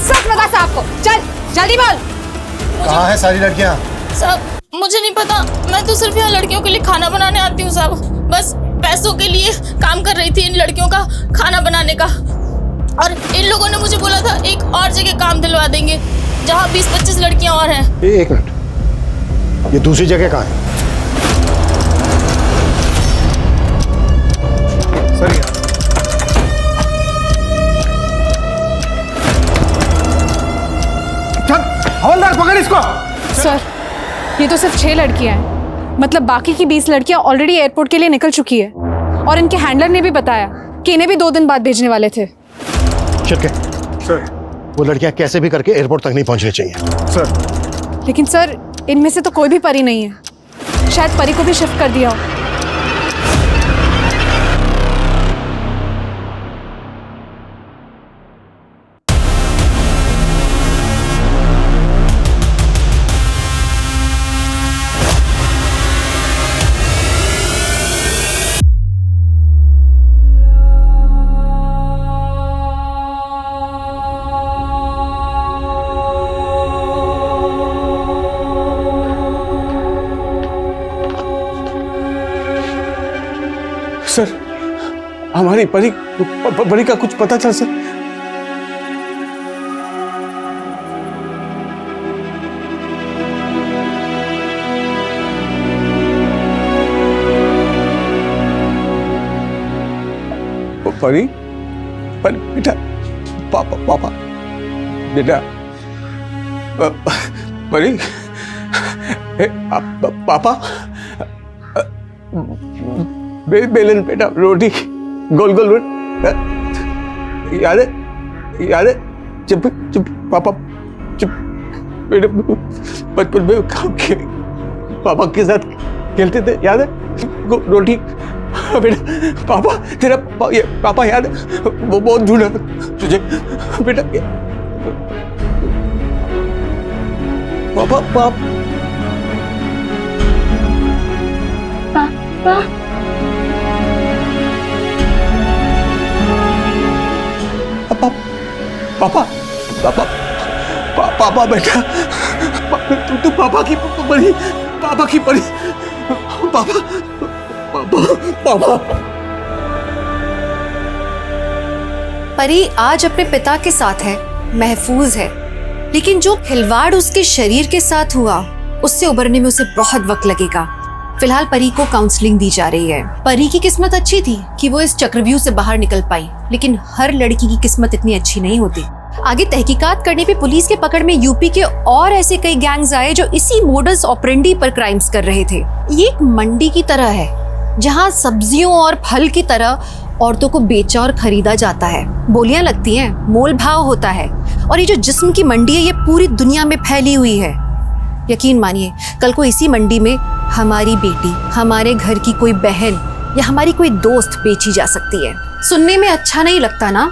सच बता साहब को, चल जल्दी बोल। कहाँ है सारी लड़कियाँ? साहब, मुझे नहीं पता। मैं तो सिर्फ यहाँ लड़कियों के लिए खाना बनाने आती हूँ साहब। बस पैसों के लिए काम कर रही थी इन लड़कियों का खाना बनाने का। और इन लोगों ने मुझे बोला था एक और जगह काम दिलवा देंगे जहाँ 20-25 लड़कियां और हैं। एक मिनट, ये दूसरी जगह कहाँ है? सर हवलदार पकड़ इसको। सर ये तो सिर्फ 6 लड़कियां हैं, मतलब बाकी की 20 लड़कियां ऑलरेडी एयरपोर्ट के लिए निकल चुकी है और इनके हैंडलर ने भी बताया कि इन्हें भी 2 दिन बाद भेजने वाले थे। शिर्के, सर वो लड़कियां कैसे भी करके एयरपोर्ट तक नहीं पहुंचनी चाहिए। सर लेकिन सर इनमें से तो कोई भी परी नहीं है, शायद परी को भी शिफ्ट कर दिया हो। सर हमारी परी परी का कुछ पता चल सर? परी परी बेटा, पापा बेटा, परी पापा बेलन बेटा, रोटी गोल गोल याद है जब पापा जब बेटे बचपन में पापा के साथ खेलते थे, याद है? रोटी बेटा, पापा तेरा पापा याद है? वो बहुत ढूंढा तुझे बेटा। पापा पापा पापा पापा पापा बेटा, तू पापा की परी, पापा की परी, पापा पापा पापा। परी आज अपने पिता के साथ है, महफूज है, लेकिन जो खिलवाड़ उसके शरीर के साथ हुआ उससे उबरने में उसे बहुत वक्त लगेगा। फिलहाल परी को काउंसलिंग दी जा रही है। परी की किस्मत अच्छी थी कि वो इस चक्रव्यूह से बाहर निकल पाई, लेकिन हर लड़की की किस्मत इतनी अच्छी नहीं होती। आगे तहकीकात करने पे पुलिस के पकड़ में यूपी के और ऐसे कई गैंग्स आए जो इसी मोडस ऑपरेंडी पर क्राइम्स कर रहे थे। ये एक मंडी की तरह है जहाँ सब्जियों और फल की तरह औरतों को बेचा और खरीदा जाता है, बोलियां लगती हैं, मोल भाव होता है। और ये जो जिस्म की मंडी है ये पूरी दुनिया में फैली हुई है। यकीन मानिए कल को इसी मंडी में हमारी बेटी, हमारे घर की कोई बहन या हमारी कोई दोस्त बेची जा सकती है। सुनने में अच्छा नहीं लगता ना,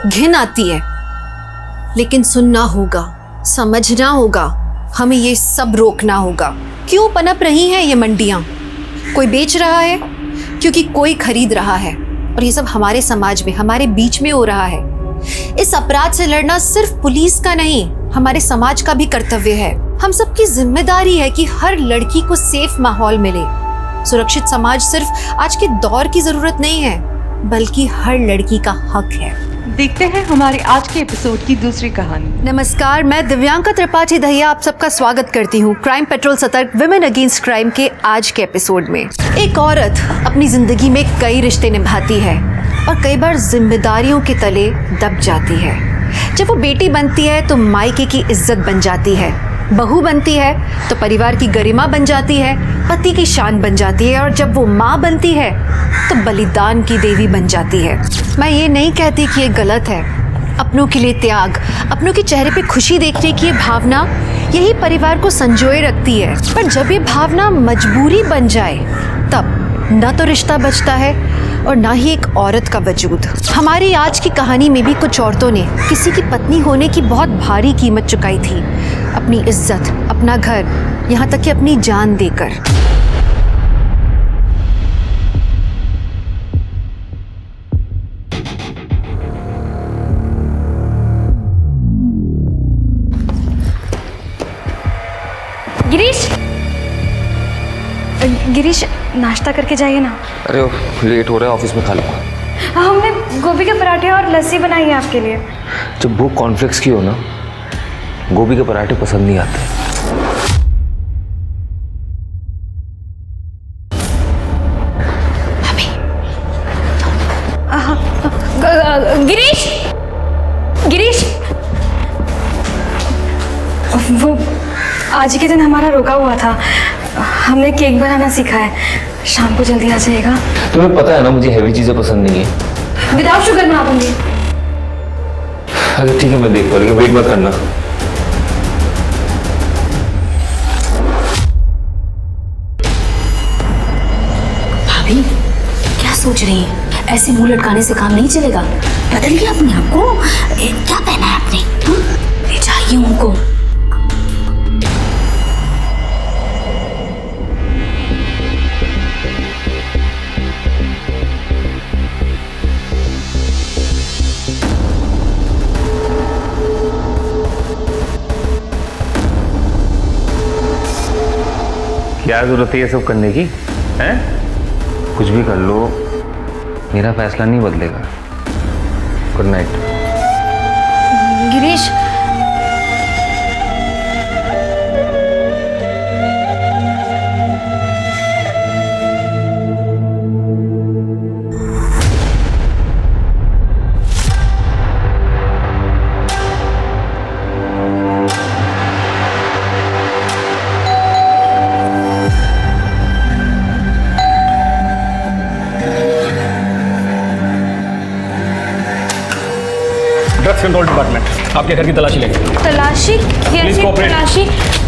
घिन आती है, लेकिन सुनना होगा, समझना होगा, हमें ये सब रोकना होगा। क्यों पनप रही हैं ये मंडियां? कोई बेच रहा है क्योंकि कोई खरीद रहा है, और ये सब हमारे समाज में, हमारे बीच में हो रहा है। इस अपराध से लड़ना सिर्फ पुलिस का नहीं, हमारे समाज का भी कर्तव्य है। हम सबकी जिम्मेदारी है कि हर लड़की को सेफ माहौल मिले। सुरक्षित समाज सिर्फ आज के दौर की जरूरत नहीं है, बल्कि हर लड़की का हक है। देखते हैं हमारे आज के एपिसोड की दूसरी कहानी। नमस्कार, मैं दिव्यांका त्रिपाठी दहिया आप सबका स्वागत करती हूँ क्राइम पेट्रोल सतर्क विमेन अगेंस्ट क्राइम के आज के एपिसोड में। एक औरत अपनी जिंदगी में कई रिश्ते निभाती है और कई बार जिम्मेदारियों के तले दब जाती है। जब वो बेटी बनती है तो मायके की इज्जत बन जाती है, बहू बनती है तो परिवार की गरिमा बन जाती है, पति की शान बन जाती है, और जब वो माँ बनती है तो बलिदान की देवी बन जाती है। मैं ये नहीं कहती कि ये गलत है। अपनों के लिए त्याग, अपनों के चेहरे पे खुशी देखने की ये भावना यही परिवार को संजोए रखती है। पर जब ये भावना मजबूरी बन जाए तब न तो रिश्ता बचता है और ना ही एक औरत का वजूद। हमारी आज की कहानी में भी कुछ औरतों ने किसी की पत्नी होने की बहुत भारी कीमत चुकाई थी, अपनी इज्जत, अपना घर, यहाँ तक कि अपनी जान देकर। गिरीश, गिरीश नाश्ता करके जाइए ना। अरे लेट हो रहा है, ऑफिस में खा लो। हमने गोभी के पराठे और लस्सी बनाई है आपके लिए। जब भूख कॉर्नफ्लेक्स की हो ना, गोभी के पराठे पसंद नहीं आते। गिरीश, गिरीश, वो आज के दिन हमारा रोका हुआ था। हमने केक बनाना सीखा है, शाम को जल्दी आ जाएगा। तुम्हें पता है ना मुझे हैवी चीजें पसंद नहीं है। विदाउट शुगर बना दूंगी। अरे ठीक है, मैं देख पा रही हूँ, वेट मत करना। भाभी क्या सोच रही हैं? ऐसे मुंह लटकाने से काम नहीं चलेगा। बदलिए अपने आप को। क्या पहना है आपने? ले जाइए उनको। क्या जरूरत है ये सब करने की? हैं? कुछ भी कर लो, मेरा फैसला नहीं बदलेगा। Good night. Girish, drugs control department आपके घर की तलाशी लेंगे। तलाशी? कैसी तलाशी?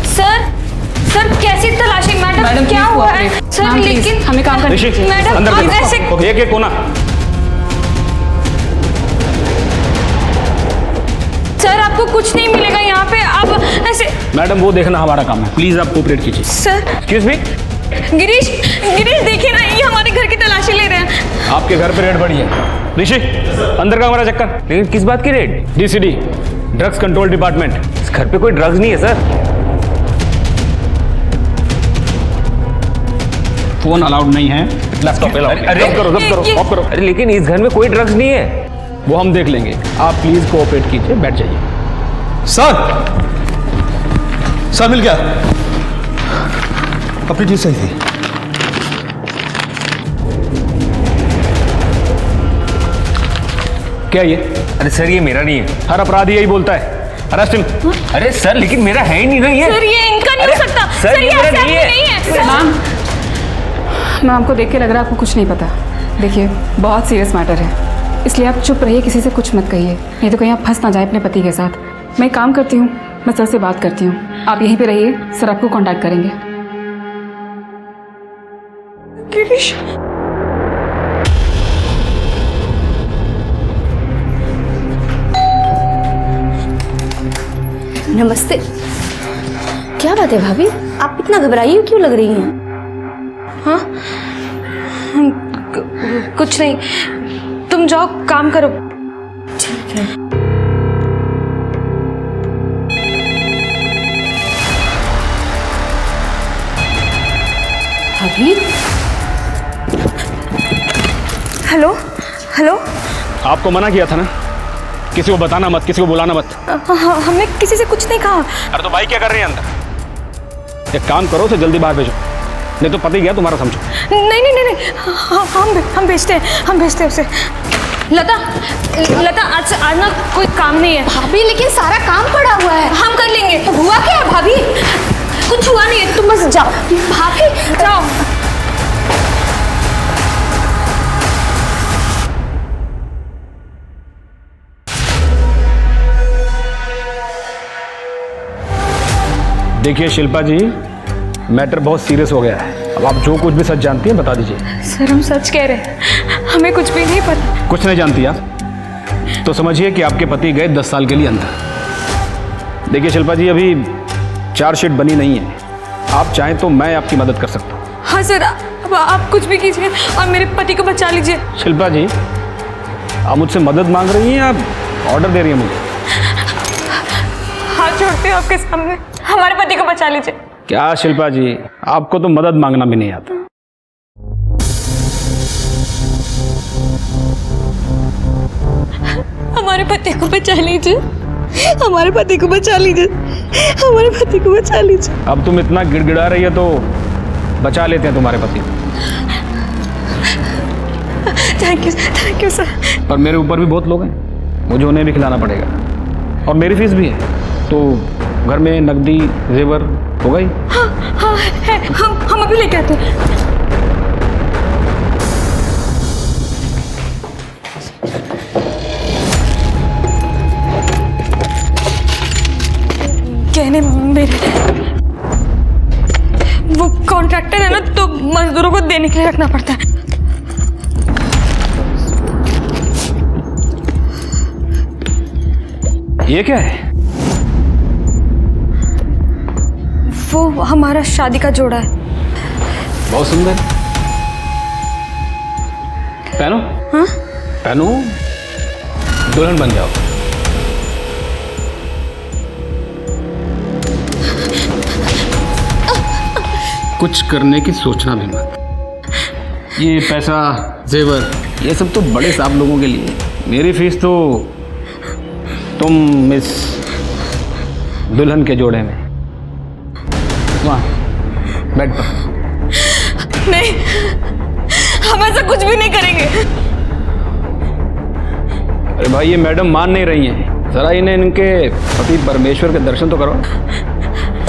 सर कैसी तलाशी? मैडम क्या हुआ है? सर लेकिन हमें काम करना। मैडम आप ऐसे एक कोना। सर आपको कुछ नहीं मिलेगा यहाँ पे, आप ऐसे। मैडम वो देखना हमारा काम है, प्लीज आप कोऑपरेट कीजिए। Sir excuse me. Girish, Girish देखिए ना, ये हमारे घर की तलाशी ले रहे हैं। आपके घर पे रेड पड़ी है। ऋषि अंदर का हमारा चक्कर। लेकिन किस बात की रेड? डीसीडी, drugs control department. इस घर पे कोई ड्रग्स नहीं है सर। फोन अलाउड नहीं है, लैपटॉप अलाउड। अरे करो ऑफ करो। अरे लेकिन इस घर में कोई ड्रग्स नहीं है। वो हम देख लेंगे, आप प्लीज कोऑपरेट कीजिए, बैठ जाइए। सर मिल गया। अपनी चीज सही थी। क्या ये? अरे सर ये मेरा नहीं है। हर अपराधी यही बोलता है, अरेस्ट हिम। अरे सर लेकिन मेरा है ही नहीं ना ये। सर ये इनका नहीं हो सकता। सर ये मेरा नहीं है। मैम को देख के लग रहा है आपको कुछ नहीं पता। देखिए बहुत सीरियस मैटर है, इसलिए आप चुप रहिए, किसी से कुछ मत कहिए, नहीं तो कहीं आप फंस ना जाए अपने पति के साथ। मैं एक काम करती हूँ, मैं सर से बात करती हूँ, आप यहीं पे रहिए, सर आपको कांटेक्ट करेंगे। गिरीश, नमस्ते। क्या बात है भाभी, आप इतना घबराई हो क्यों लग रही हैं? हाँ कुछ नहीं, तुम जाओ काम करो। ठीक है। भाभी। Hello hello. आपको मना किया था ना, किसी को बताना मत, किसी को बुलाना मत। हमने किसी से कुछ नहीं कहा। अरे तो भाई क्या कर रही है अंदर? एक काम करो, उसे जल्दी बाहर भेजो, नहीं तो पति गया तुम्हारा समझो। नहीं नहीं नहीं, हम भेजते हैं उसे। लता आज ना कोई काम नहीं है भाभी, लेकिन सारा काम पड़ा हुआ है। हम कर लेंगे। हुआ क्या है भाभी? कुछ हुआ नहीं है, तुम बस जाओ। भाभी जाओ। देखिए शिल्पा जी, मैटर बहुत सीरियस हो गया है। अब आप जो कुछ भी सच जानती हैं बता दीजिए। सर हम सच कह रहे हैं, हमें कुछ भी नहीं पता। कुछ नहीं जानती आप? तो समझिए कि आपके पति गए 10 साल के लिए अंदर। देखिए शिल्पा जी, अभी चार्जशीट बनी नहीं है, आप चाहें तो मैं आपकी मदद कर सकता हूँ। हाँ सर, अब आप कुछ भी कीजिए और मेरे पति को बचा लीजिए। शिल्पा जी, आप मुझसे मदद मांग रही हैं या ऑर्डर दे रही हैं मुझे? हाथ जोड़ते हो आपके सामने, हमारे पति को बचा लीजिए। क्या शिल्पा जी, आपको तो मदद मांगना भी नहीं आता। हमारे पति को बचा लीजिए, हमारे पति को बचा लीजिए, हमारे पति को बचा लीजिए। अब तुम इतना गिड़गिड़ा रही है तो बचा लेते हैं तुम्हारे पति। Thank you sir. पर मेरे ऊपर भी बहुत लोग हैं, मुझे उन्हें भी खिलाना पड़ेगा और मेरी फीस भी है। तो घर में नकदी जेवर होगा ही? हाँ है, हम अभी लेके आते हैं। कहने मेरे वो कॉन्ट्रैक्टर है ना, तो मजदूरों को देने के लिए रखना पड़ता है। ये क्या है? वो हमारा शादी का जोड़ा है। बहुत सुंदर। पहनो। हाँ? पहनो, दुल्हन बन जाओ। कुछ करने की सोचना भी मत। ये पैसा जेवर ये सब तो बड़े साहब लोगों के लिए। मेरी फीस तो तुम मिस दुल्हन के जोड़े में वहाँ बेड पर। नहीं, हम ऐसा कुछ भी नहीं करेंगे। अरे भाई, ये मैडम मान नहीं रही हैं। जरा इन्हें इनके पति परमेश्वर के दर्शन तो करो।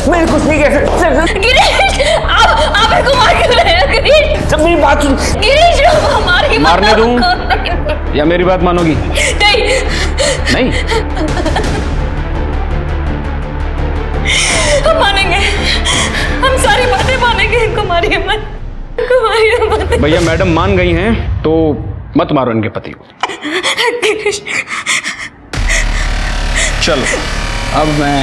मैं कुछ नहीं कह सकता। गिरीश, आप मेरे को मार क्यों रहे हैं? गिरीश, जब मेरी बात सुन। गिरीश, हमारी मारने दूं या मेरी बात मानोगी? नहीं। हम मानेंगे, हम सारी बातें मानेंगे। इनको मारिए मत। भैया, मैडम मान गई हैं तो मत मारो इनके पति को। चलो, अब मैं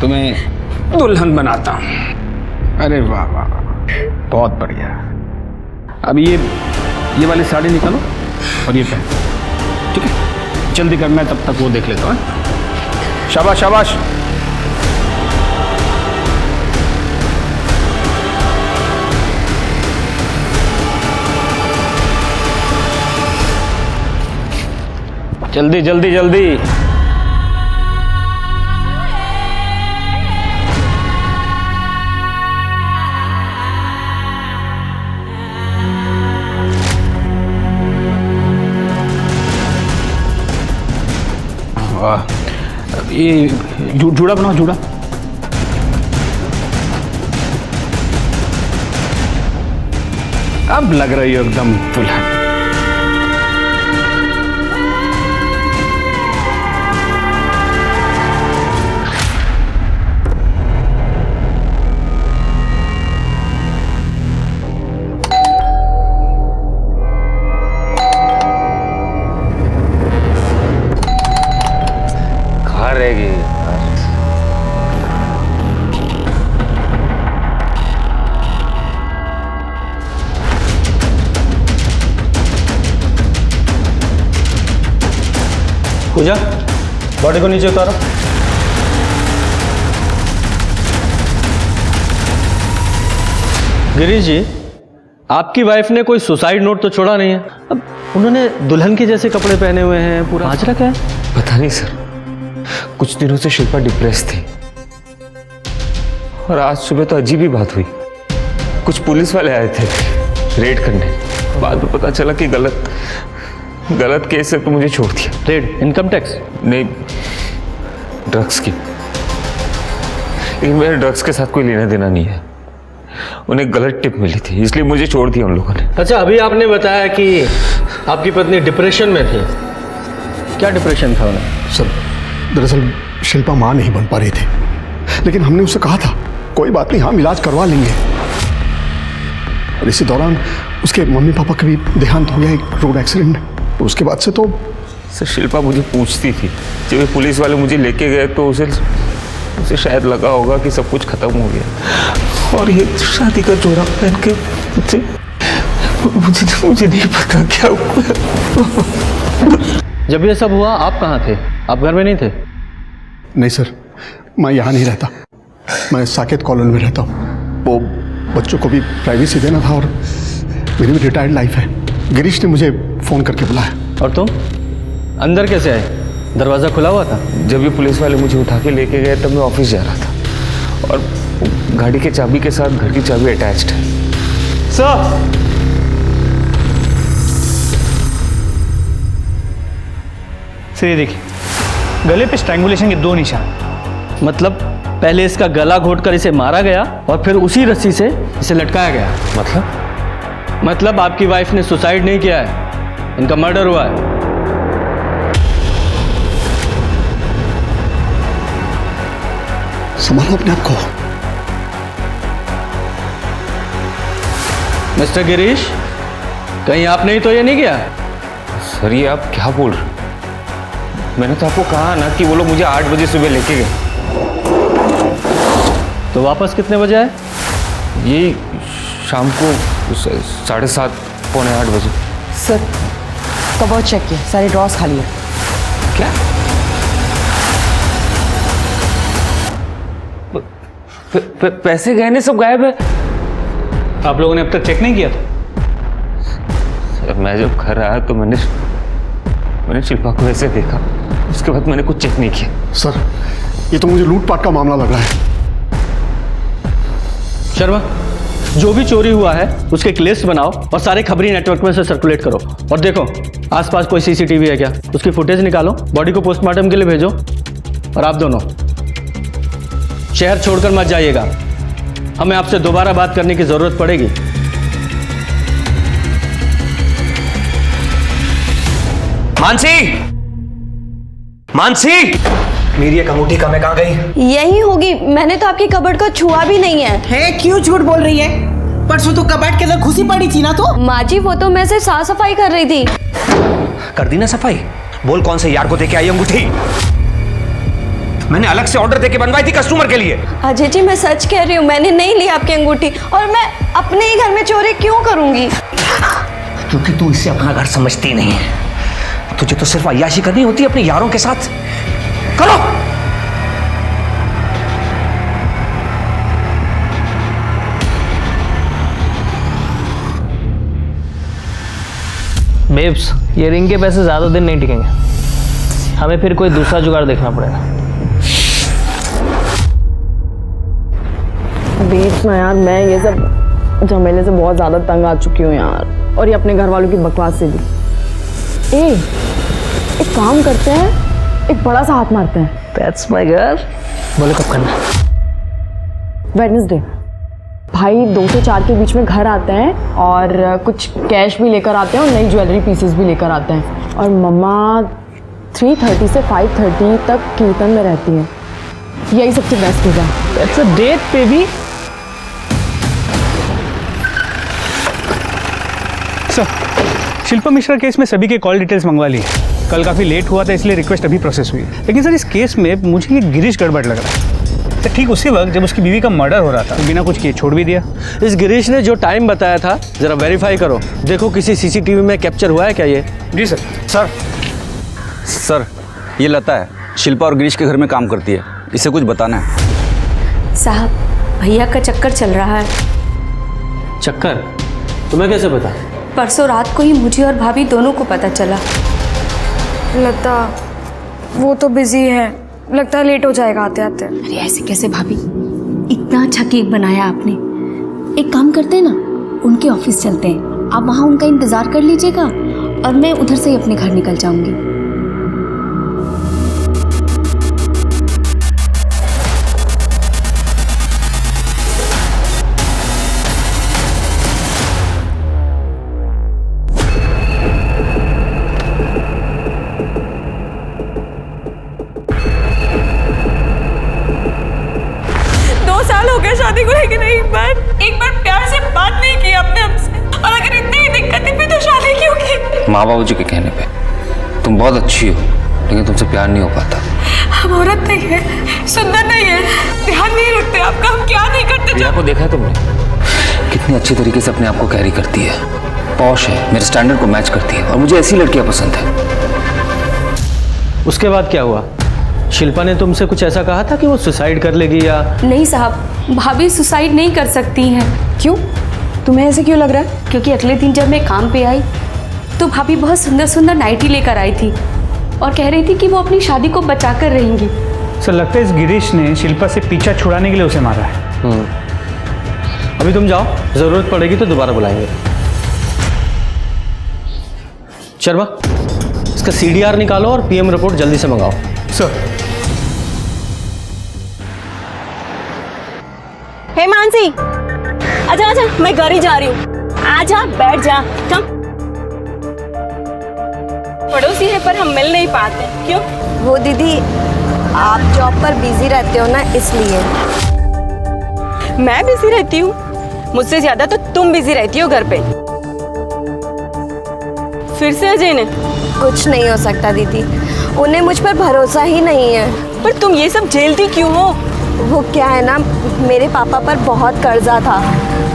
तुम्हें दुल्हन बनाता हूँ। अरे वाह वाह, बहुत बढ़िया। अब ये वाली साड़ी निकालो और ये पहन, ठीक है? जल्दी करना है, तब तक वो देख लेता हूँ। शाबाश शाबाश। जल्दी जल्दी जल्दी। वाह, ये जूड़ा बनाओ, जूड़ा। अब लग रही हो एकदम दुल्हन। रहेगी। पूजा, बॉडी को नीचे उतारो। गिरीश जी, आपकी वाइफ ने कोई सुसाइड नोट तो छोड़ा नहीं है। अब उन्होंने दुल्हन के जैसे कपड़े पहने हुए हैं, पूरा माजरा क्या है? पता नहीं सर, कुछ दिनों से शिल्पा डिप्रेस थी और आज सुबह तो अजीब ही बात हुई। कुछ पुलिस वाले आए थे रेड करने, बाद में पता चला कि गलत केस है तो मुझे छोड़ दिया। रेड? Income tax? नहीं, ड्रग्स की। लेकिन मेरे ड्रग्स के साथ कोई लेना देना नहीं है। उन्हें गलत टिप मिली थी, इसलिए मुझे छोड़ दिया उन लोगों ने। अच्छा, अभी आपने बताया कि आपकी पत्नी डिप्रेशन में थी। क्या डिप्रेशन था उन्हें? सर, दरअसल शिल्पा माँ नहीं बन पा रही थी, लेकिन हमने उससे कहा था कोई बात नहीं, हम इलाज करवा लेंगे। और इसी दौरान उसके मम्मी पापा का भी देहांत हो गया एक रोड एक्सीडेंट में। तो उसके बाद से तो सर, शिल्पा मुझे पूछती थी, जब ये पुलिस वाले मुझे लेके गए तो उसे शायद लगा होगा कि सब कुछ खत्म हो गया। और ये शादी का जोड़ा पहन के मुझे नहीं पता क्या हुआ। जब ये सब हुआ आप कहाँ थे? आप घर में नहीं थे? नहीं सर, मैं यहाँ नहीं रहता, मैं साकेत कॉलोनी में रहता हूँ। वो बच्चों को भी प्राइवेसी देना था और मेरी भी रिटायर्ड लाइफ है। गिरीश ने मुझे फ़ोन करके बुलाया। और तुम अंदर कैसे आए? दरवाज़ा खुला हुआ था? जब ये पुलिस वाले मुझे उठा के लेके गए तब मैं ऑफिस जा रहा था, और गाड़ी के चाबी के साथ घर की चाबी अटैच्ड है। सर, ये देखिए, गले पे स्ट्रैंगुलेशन के 2 निशान। मतलब पहले इसका गला घोटकर इसे मारा गया और फिर उसी रस्सी से इसे लटकाया गया। मतलब आपकी वाइफ ने सुसाइड नहीं किया है, इनका मर्डर हुआ है। संभालो अपने आप को। मिस्टर गिरीश, कहीं आपने ही तो ये नहीं किया? सर ये आप क्या बोल रहे हो? मैंने तो आपको कहा ना कि वो लोग मुझे 8 बजे सुबह लेके गए। तो वापस कितने बजे आए? ये शाम को 7:30 पौने 8 बजे। सर कबर्ड चेक किया, सारे ड्रॉर्स खाली है। क्या? पैसे गहने सब गायब है। आप लोगों ने अब तक चेक नहीं किया था? सर मैं जब घर आया तो मैंने शिल्पा को ऐसे देखा, उसके बाद मैंने कुछ चेक नहीं किया। सर ये तो मुझे लूटपाट का मामला लग रहा है। शर्मा, जो भी चोरी हुआ है उसके एक लिस्ट बनाओ और सारे खबरी नेटवर्क में से सर्कुलेट करो। और देखो आसपास कोई सीसीटीवी है क्या, उसकी फुटेज निकालो, बॉडी को पोस्टमार्टम के लिए भेजो। और आप दोनों शहर छोड़कर मत जाइएगा, हमें आपसे दोबारा बात करने की जरूरत पड़ेगी। मानसी, मेरी एक अंगूठी कहाँ गई? यही होगी, मैंने तो आपकी कबर्ड को छुआ भी नहीं है। क्यों झूठ बोल रही है? परसों तो कबर्ड के अंदर घुसी पड़ी थी ना। तो माँ जी वो तो मैं सिर्फ साफ सफाई कर रही थी। कर दी ना सफाई? बोल कौन से यार को देके आई अंगूठी? मैंने अलग से ऑर्डर देके बनवाई थी कस्टमर के लिए। अजय जी मैं सच कह रही हूँ, मैंने नहीं ली आपकी अंगूठी, और मैं अपने ही घर में चोरी क्यों करूंगी? क्योंकि तू इसे अपना घर समझती नहीं है। तुझे तो सिर्फ अय्याशी करनी होती है अपने यारों के साथ। करो। बेब्स, ये रिंग के पैसे ज़्यादा दिन नहीं टिकेंगे, हमें फिर कोई दूसरा जुगाड़ देखना पड़ेगा। बेब्स ना यार, मैं ये सब झमेले से बहुत ज़्यादा तंग आ चुकी हूँ यार, और ये अपने घर वालों की बकवास से भी। एक काम करते हैं, एक बड़ा सा हाथ मारते हैं। That's my girl। बोलो कब करना? वेडनेसडे। भाई 2 से 4 के बीच में घर आते हैं और कुछ कैश भी लेकर आते हैं और नई ज्वेलरी पीसेस भी लेकर आते हैं। और मम्मा 3:30 से 5:30 तक कीर्तन में रहती है। यही सबसे बेस्ट होगा। That's a date, baby। Sir, Shilpa Mishra case में सभी के कॉल डिटेल्स मंगवा ली है। कल काफ़ी लेट हुआ था इसलिए रिक्वेस्ट अभी प्रोसेस हुई है। लेकिन सर इस केस में मुझे ये गिरीश गड़बड़ लग रहा है। तो ठीक उसी वक्त जब उसकी बीवी का मर्डर हो रहा था तो बिना कुछ किए छोड़ भी दिया। इस गिरीश ने जो टाइम बताया था जरा वेरीफाई करो, देखो किसी सीसीटीवी में कैप्चर हुआ है क्या ये? जी सर। सर ये लता है, शिल्पा और गिरीश के घर में काम करती है, इसे कुछ बताना है। साहब भैया का चक्कर चल रहा है। चक्कर? तुम्हें कैसे पता? परसों रात को ही मुझे और भाभी दोनों को पता चला। लता वो तो बिजी है, लगता है लेट हो जाएगा आते आते। अरे ऐसे कैसे भाभी, इतना अच्छा केक बनाया आपने। एक काम करते हैं ना, उनके ऑफिस चलते हैं, आप वहाँ उनका इंतज़ार कर लीजिएगा और मैं उधर से ही अपने घर निकल जाऊंगी। शादी को लेकर एक बार प्यार से बात नहीं की आपने हमसे, और अगर इतनी ही दिक्कत है तो शादी क्यों की? माँ बाबू जी के कहने पे तुम बहुत अच्छी हो, लेकिन तुमसे प्यार नहीं हो पाता। हम औरत नहीं है, सुंदर नहीं है, ध्यान नहीं रखते आपका, हम क्या नहीं करते। प्रिया को देखा है तुमने? कितनी अच्छी तरीके से अपने आप को कैरी करती है, पॉश है, मेरे स्टैंडर्ड को मैच करती है, और मुझे ऐसी लड़कियां पसंद है। उसके बाद क्या हुआ? शिल्पा ने तुमसे कुछ ऐसा कहा था कि वो सुसाइड कर लेगी या? नहीं साहब, भाभी सुसाइड नहीं कर सकती हैं। क्यों? तुम्हें ऐसे क्यों लग रहा है? क्योंकि अगले दिन जब मैं काम पे आई तो भाभी बहुत सुंदर सुंदर नाइटी लेकर आई थी, और कह रही थी कि वो अपनी शादी को बचा कर रहेंगी। सर लगता है इस गिरीश ने शिल्पा से पीछा छुड़ाने के लिए उसे मारा है। अभी तुम जाओ, जरूरत पड़ेगी तो दोबारा बुलाएंगे। शर्मा, इसका CDR निकालो और PM रिपोर्ट जल्दी से मंगाओ। सर। हे मानसी, आजा आजा, मैं घर ही जा रही हूँ। आजा, बैठ जा। कम। पड़ोसी है पर हम मिल नहीं पाते, क्यों? वो दीदी, आप जॉब पर बिजी रहते हो ना, इसलिए। मैं बिजी रहती हूँ? मुझसे ज्यादा तो तुम बिजी रहती हो घर पे। फिर से अजय ने? कुछ नहीं हो सकता दीदी, उन्हें मुझ पर भरोसा ही नहीं है। पर तुम ये सब झेलती क्यों हो? वो क्या है ना, मेरे पापा पर बहुत कर्जा था।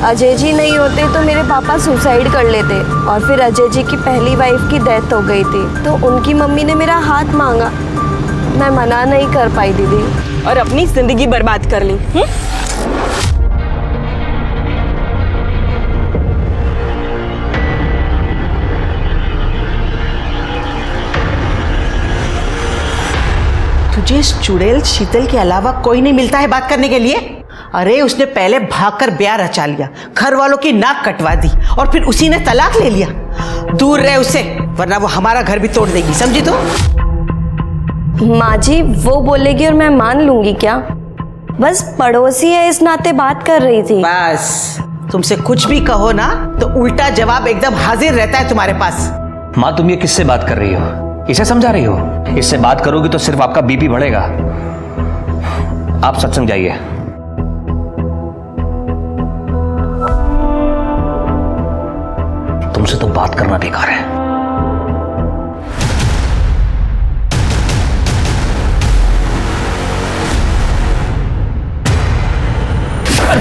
अजय जी नहीं होते तो मेरे पापा सुसाइड कर लेते, और फिर अजय जी की पहली वाइफ की डेथ हो गई थी, तो उनकी मम्मी ने मेरा हाथ मांगा। मैं मना नहीं कर पाई दीदी, और अपनी जिंदगी बर्बाद कर ली। तुझे इस चुड़ैल शीतल के अलावा कोई नहीं मिलता है बात करने के लिए? अरे उसने पहले भागकर ब्याह रचा लिया, घर वालों की नाक कटवा दी, और फिर उसी ने तलाक ले लिया। दूर रहे उससे, वरना वो हमारा घर भी तोड़ देगी, समझी तू? माँ जी, वो बोलेगी और मैं मान लूंगी क्या? बस पड़ोसी है इस नाते बात कर रही थी। बस तुमसे कुछ भी कहो ना तो उल्टा जवाब एकदम हाजिर रहता है तुम्हारे पास। माँ, तुम ये किससे बात कर रही हो? इसे समझा रही हो? इससे बात करोगी तो सिर्फ आपका BP बढ़ेगा। आप सत्संग जाइए। तुमसे तो बात करना बेकार है।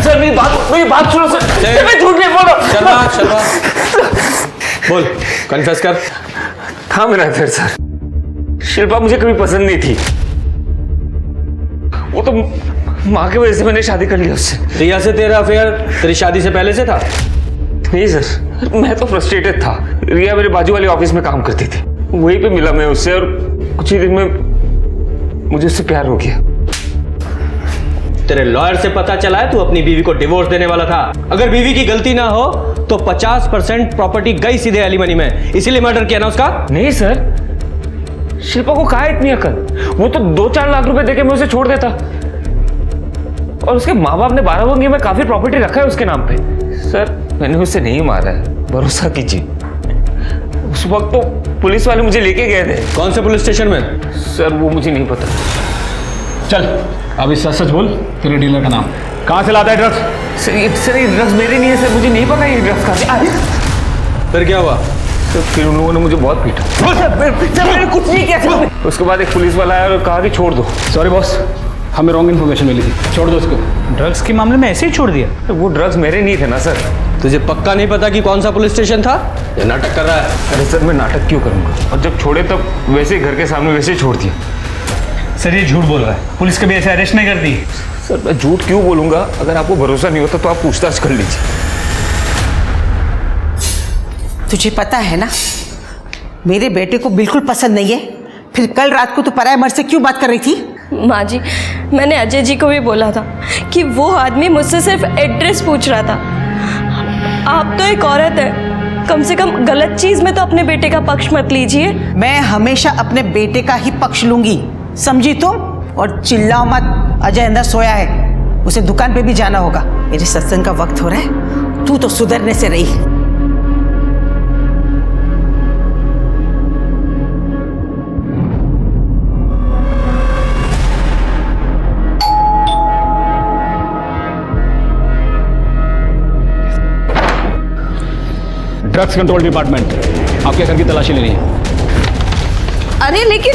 सर मेरी बात सुनो सर, मैं झूठ नहीं बोल रहा। शर्मा, बोल, कन्फेस कर। था मेरा अफेयर सर। शिल्पा मुझे कभी पसंद नहीं थी, वो तो माँ की वजह से मैंने शादी कर ली उससे। रिया से तेरा अफेयर तेरी शादी से पहले से था? नहीं सर, मैं तो फ्रस्ट्रेटेड था। रिया मेरे बाजू वाले ऑफिस में काम करती थी, वहीं पे मिला मैं उससे, और कुछ ही दिन में मुझे उससे प्यार हो गया। तेरे लॉयर से पता चला है तू अपनी बीवी को डिवोर्स देने वाला था। अगर बीवी की गलती ना हो तो 50% प्रॉपर्टी गई सीधे एलिमनी में, इसीलिए मर्डर किया ना उसका? नहीं सर, शिल्पा को कहा इतनी अकल? वो तो 2-4 लाख रुपए देके मैं उसे छोड़ देता, और उसके माँ बाप ने 12 बंगी में काफी प्रॉपर्टी रखा है उसके नाम पे। सर मैंने उसे नहीं मारा है, भरोसा कीजिए। उस वक्त तो पुलिस वाले मुझे लेके गए थे। कौन से पुलिस स्टेशन में? सर वो मुझे नहीं पता। चल अभी सच सच बोल, तेरे डीलर का नाम कहाँ से लाता है ड्रग्स? सर ये ड्रग्स मेरे नहीं है सर, मुझे नहीं पता ये ड्रग्स कहाँ से। फिर क्या हुआ? तो फिर उन लोगों ने मुझे बहुत पीटा। मैंने कुछ नहीं किया। उसके बाद एक पुलिस वाला आया और कहा कि छोड़ दो। सॉरी बॉस, हमें रॉन्ग इन्फॉर्मेशन मिली थी, छोड़ दो उसको। ड्रग्स के मामले में ऐसे ही छोड़ दिया? तो वो ड्रग्स मेरे नहीं थे ना सर। तुझे पक्का नहीं पता कि कौन सा पुलिस स्टेशन था? ये नाटक कर रहा है। अरे सर मैं नाटक क्यों करूंगा, और जब छोड़े तब वैसे ही घर के सामने वैसे ही छोड़ दिया। सर ये झूठ बोल रहा है, पुलिस कभी ऐसे अरेस्ट नहीं करती। सर मैं झूठ क्यों बोलूंगा? अगर आपको भरोसा नहीं होता तो आप पूछताछ कर लीजिए। तुझे पता है ना, मेरे बेटे को बिल्कुल पसंद नहीं है, फिर कल रात को तू पराये मर्द से क्यों बात कर रही थी? माँ जी, मैंने अजय जी को भी बोला था कि वो आदमी मुझसे सिर्फ एड्रेस पूछ रहा था। आप तो एक औरत है, कम से कम गलत चीज में तो अपने बेटे का पक्ष मत लीजिए। मैं हमेशा अपने बेटे का ही पक्ष लूंगी, समझी तुम? और चिल्लाओ मत, अजय अंदर सोया है, उसे दुकान पे भी जाना होगा। मेरे सत्संग का वक्त हो रहा है, तू तो सुधरने से रही। ड्रग्स कंट्रोल डिपार्टमेंट, आपके घर की तलाशी लेनी है। अरे लेकिन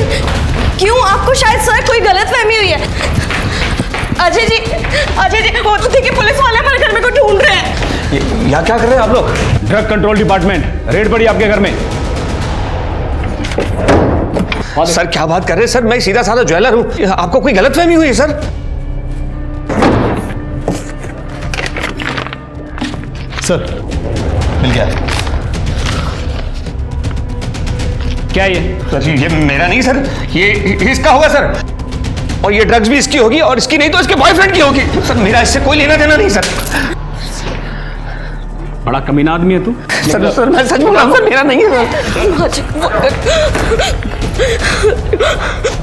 क्यों? आपको शायद सर कोई गलतफहमी हुई है। अजय जी वो तो देखिए पुलिस वाले हमारे घर में को ढूंढ रहे हैं। यहाँ क्या कर रहे हैं आप लोग? ड्रग कंट्रोल डिपार्टमेंट, रेड पड़ी आपके घर में। सर क्या बात कर रहे हैं सर, मैं सीधा साधा ज्वेलर हूँ, आपको कोई गलतफहमी हुई है सर? सर मिल गया। क्या ये? सर ये मेरा नहीं सर, ये इसका होगा सर। और ये ड्रग्स भी इसकी होगी, और इसकी नहीं तो इसके बॉयफ्रेंड की होगी। सर मेरा इससे कोई लेना देना नहीं सर। बड़ा कमीना आदमी है तू। सर मैं सच बोल रहा हूँ सर, मेरा नहीं है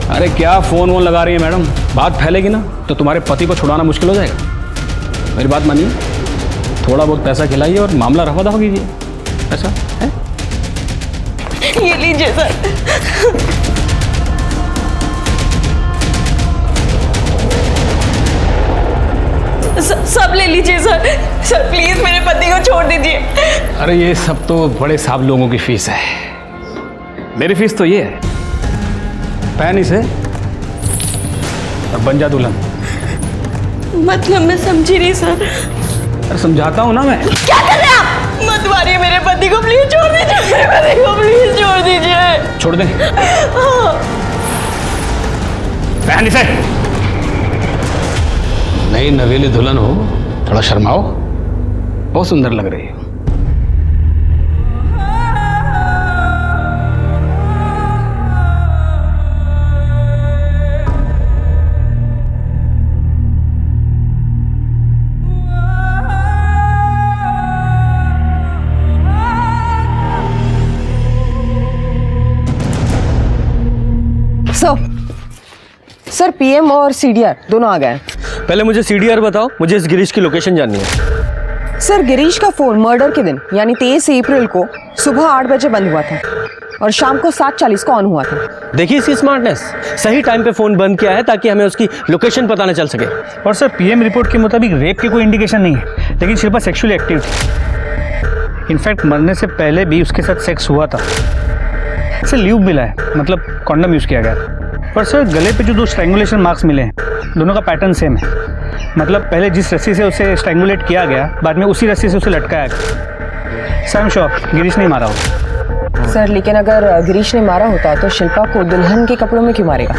अरे क्या फोन वोन लगा रही है मैडम? बात फैलेगी ना तो तुम्हारे पति को छुड़ाना मुश्किल हो जाएगा। मेरी बात मानिए, थोड़ा बहुत पैसा खिलाइए और मामला रफा दफा कीजिए। ऐसा है? ये लीजिए सर। सब ले लीजिए सर। सर प्लीज मेरे पति को छोड़ दीजिए। अरे ये सब तो बड़े साहब लोगों की फीस है, मेरी फीस तो ये है, पहन इसे और बन जा दुल्हन। मतलब मैं समझी नहीं सर। अरे समझाता हूँ ना मैं। क्या कर रहे हैं आप? मत मारिए मेरे पति को, प्लीज छोड़ दीजिए मेरे पति को, प्लीज छोड़ दीजिए। छोड़ दे। हाँ। पहन इसे। नई नवेली दुल्हन हो, थोड़ा शर्माओ, बहुत सुंदर लग रही है। सर पीएम और सीडीआर दोनों आ गए। पहले मुझे सीडीआर बताओ, मुझे इस गिरीश की लोकेशन जाननी है। सर गिरीश का फोन मर्डर के दिन यानी 23 अप्रैल को सुबह 8 बजे बंद हुआ था और शाम को 7:40 को ऑन हुआ था। देखिए इसकी स्मार्टनेस, सही टाइम पे फोन बंद किया है ताकि हमें उसकी लोकेशन पता न चल सके। और सर पीएम रिपोर्ट के मुताबिक रेप की कोई इंडिकेशन नहीं है, लेकिन शिल्पा सेक्सुअली एक्टिव थी। इनफैक्ट मरने से पहले भी उसके साथ सेक्स हुआ था। इसे ल्यूब मिला है, मतलब कॉन्डम यूज किया गया। पर सर गले पे जो 2 स्ट्रैंगुलेशन मार्क्स मिले हैं, दोनों का पैटर्न सेम है। मतलब पहले जिस रस्सी से उसे स्ट्रैंगुलेट किया गया, बाद में उसी रस्सी से उसे लटकाया गया। Sir I am sure Girish नहीं मारा होगा। सर लेकिन अगर गिरीश ने मारा होता तो शिल्पा को दुल्हन के कपड़ों में क्यों मारेगा?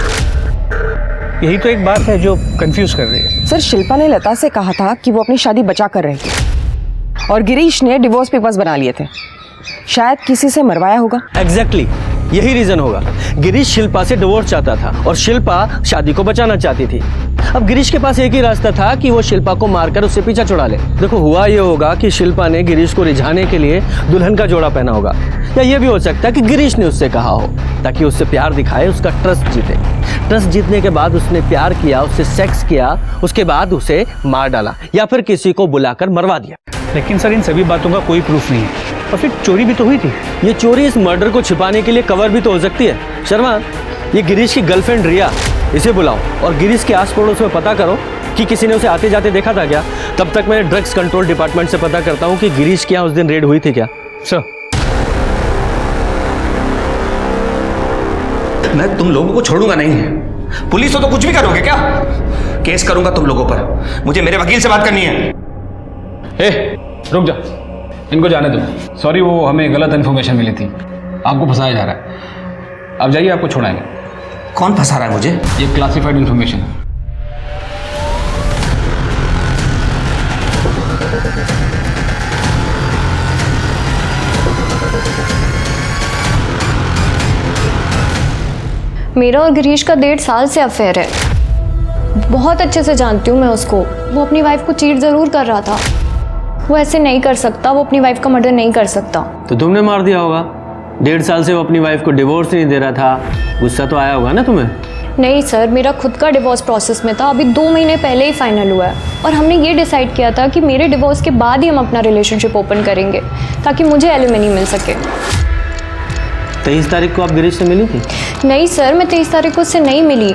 यही तो एक बात है जो कंफ्यूज कर रही है। सर शिल्पा ने लता से कहा था कि वो अपनी शादी बचा कर रही थी और गिरीश ने डिवोर्स पेपर्स बना लिए थे। शायद किसी से मरवाया होगा। एग्जैक्टली यही रीजन होगा। गिरीश शिल्पा से डिवोर्स चाहता था और शिल्पा शादी को बचाना चाहती थी। अब गिरीश के पास एक ही रास्ता था कि वो शिल्पा को मारकर उससे पीछा छुड़ा ले। देखो हुआ ये होगा कि शिल्पा ने गिरीश को रिझाने के लिए दुल्हन का जोड़ा पहना होगा, या ये भी हो सकता है कि गिरीश ने उससे कहा हो ताकि उससे प्यार दिखाए, उसका ट्रस्ट जीते। ट्रस्ट जीतने के बाद उसने प्यार किया, उससे सेक्स किया, उसके बाद उसे मार डाला या फिर किसी को बुलाकर मरवा दिया। लेकिन सर इन सभी बातों का कोई प्रूफ नहीं है, और फिर चोरी भी तो हुई थी। ये चोरी इस मर्डर को छिपाने के लिए कवर भी तो हो सकती है। शर्मा, ये गिरीश की गर्लफ्रेंड रिया, इसे बुलाओ और गिरीश के आस पड़ोस में पता करो कि किसी ने उसे आते जाते देखा था क्या। तब तक मैं ड्रग्स कंट्रोल डिपार्टमेंट से पता करता हूँ कि गिरीश के यहाँ उस दिन रेड हुई थी क्या। सर मैं तुम लोगों को छोड़ूंगा नहीं। पुलिस हो तो कुछ भी करोगे क्या? केस करूंगा तुम लोगों पर। मुझे मेरे वकील से बात करनी है। ए, रुक जा, इनको जाने दो। सॉरी वो हमें गलत इन्फॉर्मेशन मिली थी, आपको फंसाया जा रहा है। आप जाइए, आपको छोड़ाएंगे। कौन फंसा रहा है मुझे? ये क्लासिफाइड इन्फॉर्मेशन है। मेरा और गिरीश का 1.5 साल से अफेयर है। बहुत अच्छे से जानती हूँ मैं उसको। वो अपनी वाइफ को चीट ज़रूर कर रहा था। वो ऐसे नहीं कर सकता, वो अपनी वाइफ का मर्डर नहीं कर सकता। तो तुमने मार दिया होगा। 1.5 साल से वो अपनी वाइफ को डिवोर्स नहीं दे रहा था, गुस्सा तो आया होगा ना तुम्हें? नहीं सर, मेरा खुद का डिवोर्स प्रोसेस में था, अभी 2 महीने पहले ही फाइनल हुआ है। और हमने ये डिसाइड किया था कि मेरे डिवोर्स के बाद ही हम अपना रिलेशनशिप ओपन करेंगे ताकि मुझे एलिमनी मिल सके। 23 तारीख को आप गिरीश से मिली थी? नहीं सर, मैं 23 तारीख को उससे नहीं मिली,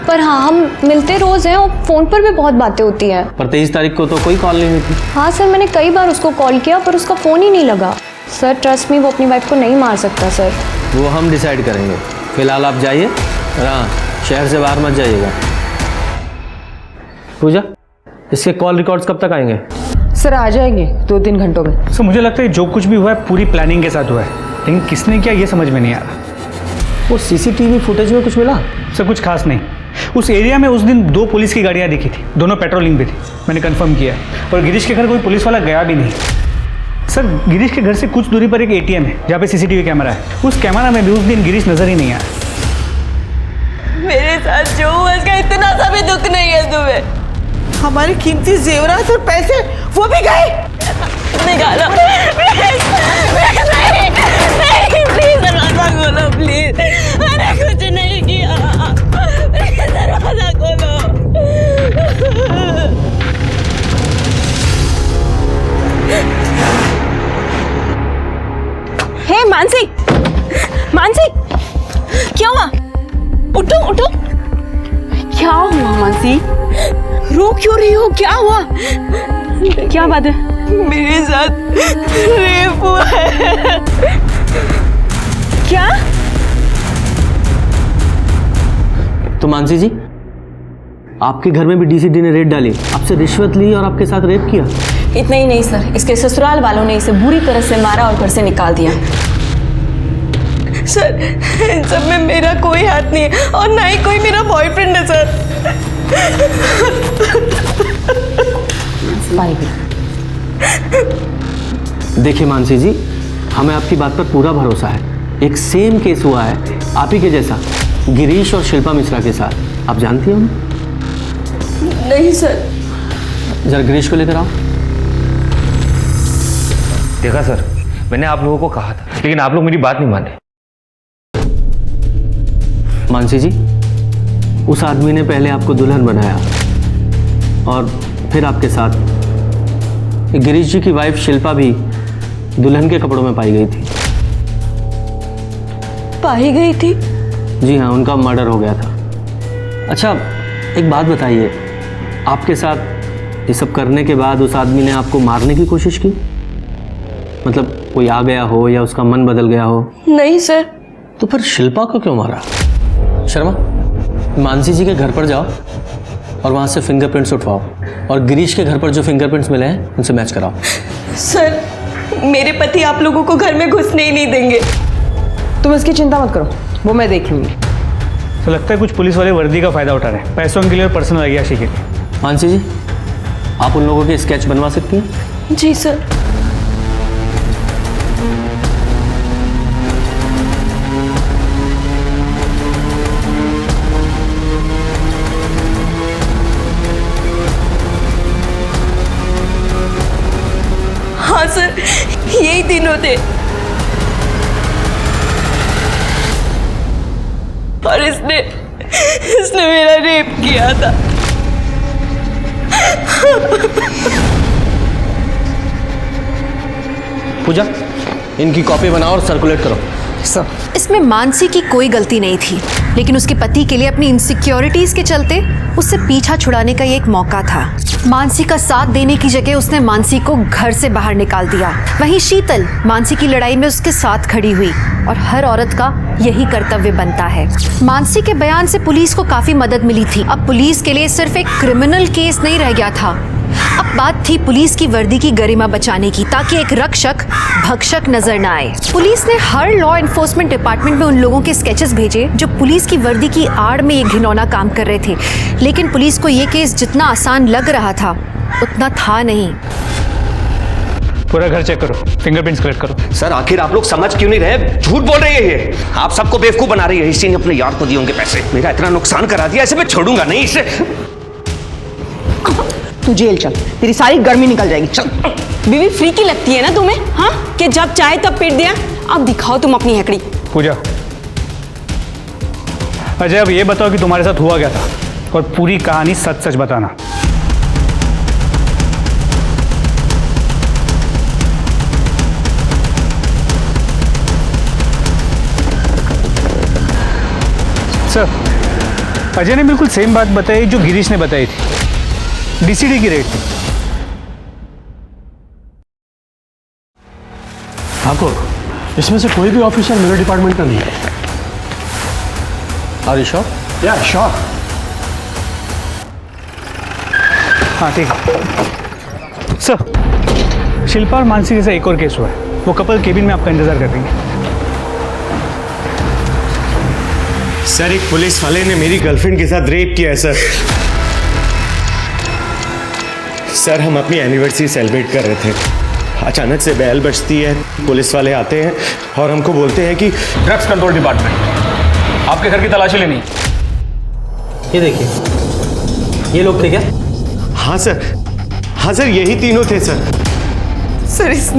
पर हाँ हम मिलते रोज़ हैं और फ़ोन पर भी बहुत बातें होती हैं। पर 23 तारीख को तो कोई कॉल नहीं हुई थी। हाँ सर, मैंने कई बार उसको कॉल किया पर उसका फ़ोन ही नहीं लगा। सर ट्रस्ट मी, वो अपनी वाइफ को नहीं मार सकता सर। वो हम डिसाइड करेंगे। फिलहाल आप जाइए, हाँ शहर से बाहर मत जाइएगा। पूजा, इसके कॉल रिकॉर्ड्स कब तक आएंगे? सर आ जाएंगे 2-3 घंटों में। सर मुझे लगता है जो कुछ भी हुआ है पूरी प्लानिंग के साथ हुआ है, लेकिन किसने किया ये समझ में नहीं आ रहा। वो सीसीटीवी फुटेज में कुछ मिला? सर कुछ खास नहीं। उस एरिया में उस दिन 2 पुलिस की गाड़ियाँ दिखी थी, दोनों पेट्रोलिंग पे थी, मैंने कंफर्म किया है। और गिरीश के घर कोई पुलिस वाला गया भी नहीं। सर गिरीश के घर से कुछ दूरी पर एक एटीएम है जहाँ पे सीसीटीवी कैमरा है। उस कैमरा में भी उस दिन गिरीश नजर ही नहीं आया। मेरे साथ जो हुआ इसका इतना सा भी दुख नहीं है तुम्हें। हमारे कीमती जेवरात और पैसे वो भी गए। निकालो नहीं प्लीज दरवाजा खोलो प्लीज। मैंने कुछ नहीं किया, दरवाजा खोलो। हे मानसी, मानसी क्या हुआ? उठो उठो। क्या हुआ मानसी? रो क्यों रही हो? क्या हुआ? क्या बात है? मेरे साथ रेप हुआ है। क्या? तो मानसी जी, आपके घर में भी डीसीडी ने रेड डाली, आपसे रिश्वत ली और आपके साथ रेप किया? इतना ही नहीं सर, इसके ससुराल वालों ने इसे बुरी तरह से मारा और घर से निकाल दिया। सर इन सब में मेरा कोई हाथ नहीं है और ना ही कोई मेरा बॉयफ्रेंड है सर। देखिए मानसी जी, हमें आपकी बात पर पूरा भरोसा है। एक सेम केस हुआ है आप ही के जैसा, गिरीश और शिल्पा मिश्रा के साथ। आप जानती हो? नहीं सर। जरा गिरीश को लेकर आओ। देखा सर, मैंने आप लोगों को कहा था लेकिन आप लोग मेरी बात नहीं माने। मानसी जी, उस आदमी ने पहले आपको दुल्हन बनाया और फिर आपके साथ गिरीश जी की वाइफ शिल्पा भी दुल्हन के कपड़ों में पाई गई थी। पाई गई थी? जी हाँ, उनका मर्डर हो गया था। अच्छा एक बात बताइए, आपके साथ ये सब करने के बाद उस आदमी ने आपको मारने की कोशिश की? मतलब कोई आ गया हो या उसका मन बदल गया हो? नहीं सर। तो फिर शिल्पा को क्यों मारा? शर्मा, मानसी जी के घर पर जाओ और वहाँ से फिंगरप्रिंट्स उठवाओ और गिरीश के घर पर जो फिंगरप्रिंट्स मिले हैं उनसे मैच कराओ। सर मेरे पति आप लोगों को घर में घुसने ही नहीं देंगे। तुम इसकी चिंता मत करो, वो मैं देख लूंगी। तो लगता है कुछ पुलिस वाले वर्दी का फायदा उठा रहे हैं पैसों के लिए और पर्सनल अय्याशी के लिए। मानसी जी, आप उन लोगों के स्केच बनवा सकती हैं? जी सर। हाँ सर, यही दिन होते और इसने मेरा रेप किया था। पूजा, इनकी कॉपी बनाओ और सर्कुलेट करो। सर, इसमें मानसी की कोई गलती नहीं थी, लेकिन उसके पति के लिए अपनी इनसिक्योरिटीज के चलते उससे पीछा छुड़ाने का ये एक मौका था। मानसी का साथ देने की जगह उसने मानसी को घर से बाहर निकाल दिया। वहीं शीतल मानसी की लड़ाई में उसके साथ खड़ी हुई और हर औरत का यही कर्तव्य बनता है। मानसी के बयान से पुलिस को काफी मदद मिली थी। अब पुलिस के लिए सिर्फ एक क्रिमिनल केस नहीं रह गया था, अब बात थी पुलिस की वर्दी की गरिमा बचाने की, ताकि एक रक्षक भक्षक नजर न आए। पुलिस ने हर लॉ एनफोर्समेंट डिपार्टमेंट में उन लोगों के स्केचेस भेजे जो पुलिस की वर्दी की आड़ में ये घिनौना काम कर रहे थे, लेकिन पुलिस को ये केस जितना आसान लग रहा था उतना था नहीं। पूरा घर चेक करो, फिंगरप्रिंट्स कलेक्ट करो। सर आखिर आप लोग समझ क्यों नहीं रहे? झूठ बोल रही है ये, आप सबको बेवकूफ बना रही है। इसी ने अपने यार को दिए होंगे पैसे, मेरा इतना नुकसान करा दिया, ऐसे मैं छोड़ूंगा नहीं इसे। तू जेल चल, तेरी सारी गर्मी निकल जाएगी। चल। बीवी फ्री की लगती है ना तुम्हें? हाँ, कि जब चाहे तब पीट दिया। अब दिखाओ तुम अपनी हैकड़ी। पूजा, अजय अब ये बताओ कि तुम्हारे साथ हुआ क्या था और पूरी कहानी सच सच बताना। सर, अजय ने बिल्कुल सेम बात बताई जो गिरीश ने बताई थी। डीसीडी की रेट थी। ठाकुर, इसमें से कोई भी ऑफिसर मेरे डिपार्टमेंट का नहीं है। Are you sure? Yeah, sure. हाँ ठीक है। सर, शिल्पा और मानसी जैसा एक और केस हुआ है, वो कपल केबिन में आपका इंतजार कर रही है। सर, एक पुलिस वाले ने मेरी गर्लफ्रेंड के साथ रेप किया है सर। सर, हम अपनी एनिवर्सरी सेलिब्रेट कर रहे थे अचानक से बेल बजती है, पुलिस वाले आते हैं और हमको बोलते हैं कि ड्रग्स कंट्रोल डिपार्टमेंट, आपके घर की तलाशी लेनी है। ये देखिए, ये लोग थे क्या? हाँ सर, यही तीनों थे सर। सर इस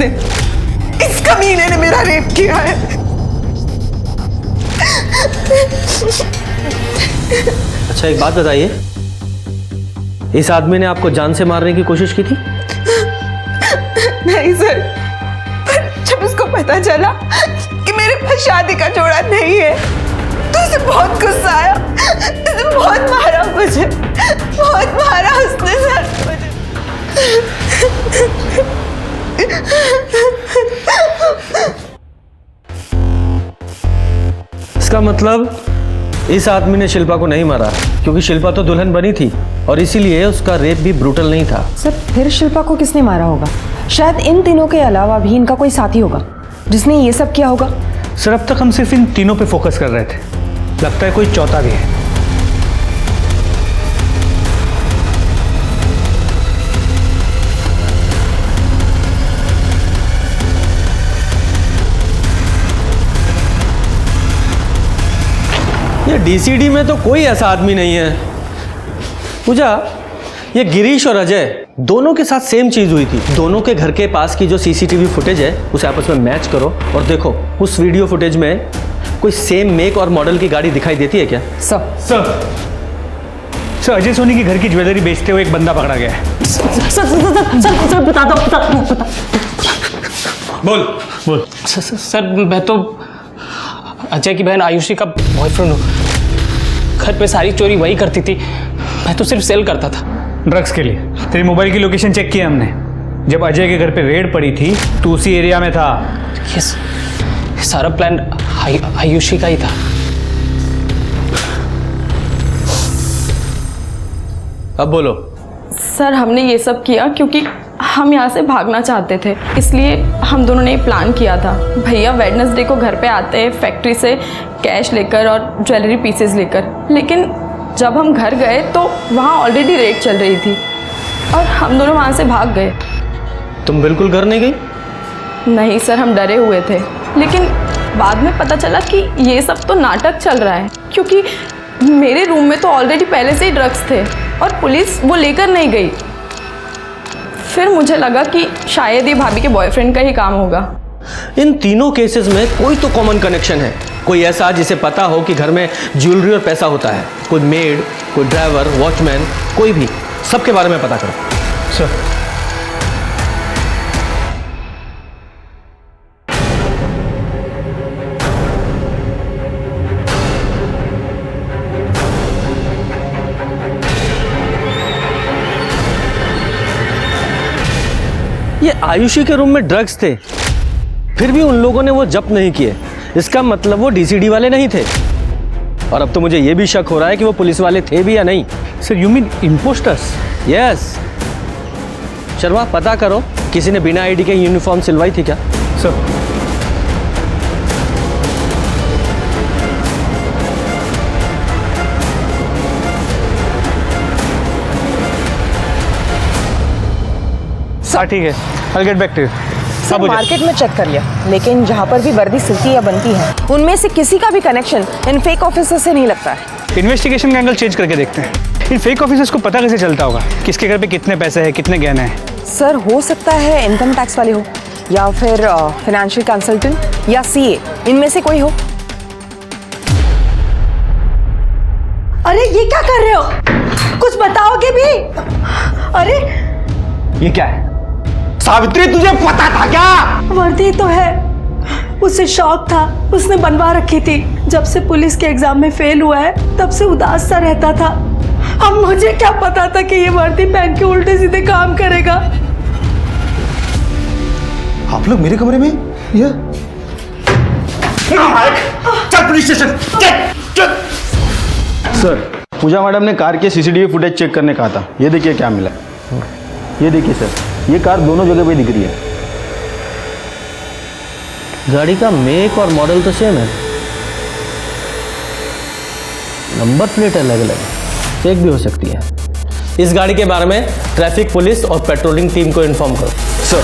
कमीने ने मेरा रेप किया है। अच्छा एक बात बताइए, इस आदमी ने आपको जान से मारने की कोशिश की थी? नहीं सर, पर जब उसको पता चला कि मेरे पास शादी का जोड़ा नहीं है तो उसे बहुत गुस्सा आया, उसे बहुत मारा, मुझे बहुत मारा उसने सर मुझे। इसका मतलब इस आदमी ने शिल्पा को नहीं मारा, क्योंकि शिल्पा तो दुल्हन बनी थी और इसीलिए उसका रेप भी ब्रूटल नहीं था। सर फिर शिल्पा को किसने मारा होगा? शायद इन तीनों के अलावा भी इनका कोई साथी होगा जिसने ये सब किया होगा। सर अब तक हम सिर्फ इन तीनों पे फोकस कर रहे थे, लगता है कोई चौथा भी है। ये डीसीडी में तो कोई ऐसा आदमी नहीं है। पूजा, ये गिरीश और अजय दोनों के साथ सेम चीज हुई थी। दोनों के घर के पास की जो सीसीटीवी फुटेज है उसे आपस में मैच करो और देखो उस वीडियो फुटेज में कोई सेम मेक और मॉडल की गाड़ी दिखाई देती है क्या? सर अजय सोनी के घर की ज्वेलरी बेचते हुए एक बंदा पकड़ा गया है। सर बता दो। बोल। सर मैं तो अजय की बहन आयुषी का बॉयफ्रेंड हूँ। घर पे सारी चोरी वही करती थी, मैं तो सिर्फ सेल करता था। ड्रग्स के लिए तेरी मोबाइल की लोकेशन चेक किया हमने। जब अजय के घर पे रेड पड़ी थी तो उसी एरिया में था। ये सारा प्लान आयुषी का ही था। अब बोलो। सर हमने ये सब किया क्योंकि हम यहाँ से भागना चाहते थे, इसलिए हम दोनों ने प्लान किया था। भैया वेडनेसडे को घर पे आते हैं फैक्ट्री से कैश लेकर और ज्वेलरी पीसेस लेकर, लेकिन जब हम घर गए तो वहाँ ऑलरेडी रेड चल रही थी और हम दोनों वहाँ से भाग गए। तुम बिल्कुल घर नहीं गई? नहीं सर, हम डरे हुए थे, लेकिन बाद में पता चला कि ये सब तो नाटक चल रहा है, क्योंकि मेरे रूम में तो ऑलरेडी पहले से ही ड्रग्स थे और पुलिस वो लेकर नहीं गई। फिर मुझे लगा कि शायद ये भाभी के बॉयफ्रेंड का ही काम होगा। इन तीनों केसेस में कोई तो कॉमन कनेक्शन है। कोई ऐसा जिसे पता हो कि घर में ज्वेलरी और पैसा होता है। कोई मेड, कोई ड्राइवर, वॉचमैन, कोई भी, सबके बारे में पता करो। सर ये आयुषी के रूम में ड्रग्स थे, फिर भी उन लोगों ने वो जब्त नहीं किए। इसका मतलब वो डीसीडी वाले नहीं थे। और अब तो मुझे ये भी शक हो रहा है कि वो पुलिस वाले थे भी या नहीं। Sir you mean impostors? Yes. Sharma, पता करो किसी ने बिना आईडी के यूनिफॉर्म सिलवाई थी क्या? सर ठीक है, I'll get back to you। Sir market में चेक कर लिया, लेकिन जहाँ पर भी वर्दी सिलती या बनती है उनमें से किसी का भी कनेक्शन इन फेक ऑफिसर से नहीं लगता है। इन्वेस्टिगेशन का एंगल चेंज करके देखते हैं। इन फेक ऑफिसर्स को पता कैसे चलता होगा किसके घर पे कितने पैसे हैं, कितने गहने हैं? सर हो सकता है इनकम टैक्स वाले हो या फिर फाइनेंशियल कंसल्टेंट या सीए, इनमें से कोई हो। अरे ये क्या कर रहे हो? कुछ बताओगे भी? अरे ये क्या है? सावित्री, तुझे पता था क्या? वर्दी तो है, उसे शौक था, उसने बनवा रखी थी। जब से पुलिस के एग्जाम में फेल हुआ है तब से उदास सा रहता था। अब मुझे क्या पता था कि ये वर्दी पहन के उल्टे सीधे काम करेगा। आप लोग मेरे कमरे में? ये चल पुलिस स्टेशन, चल। सर, पूजा मैडम ने कार के सीसीटीवी फुटेज चेक करने कहा था। ये देखिए क्या मिला। ये देखिए सर, ये कार दोनों जगह पे दिख रही है। गाड़ी का मेक और मॉडल तो सेम है, नंबर प्लेट अलग अलग है, फेक भी हो सकती है। इस गाड़ी के बारे में ट्रैफिक पुलिस और पेट्रोलिंग टीम को इन्फॉर्म करो। सर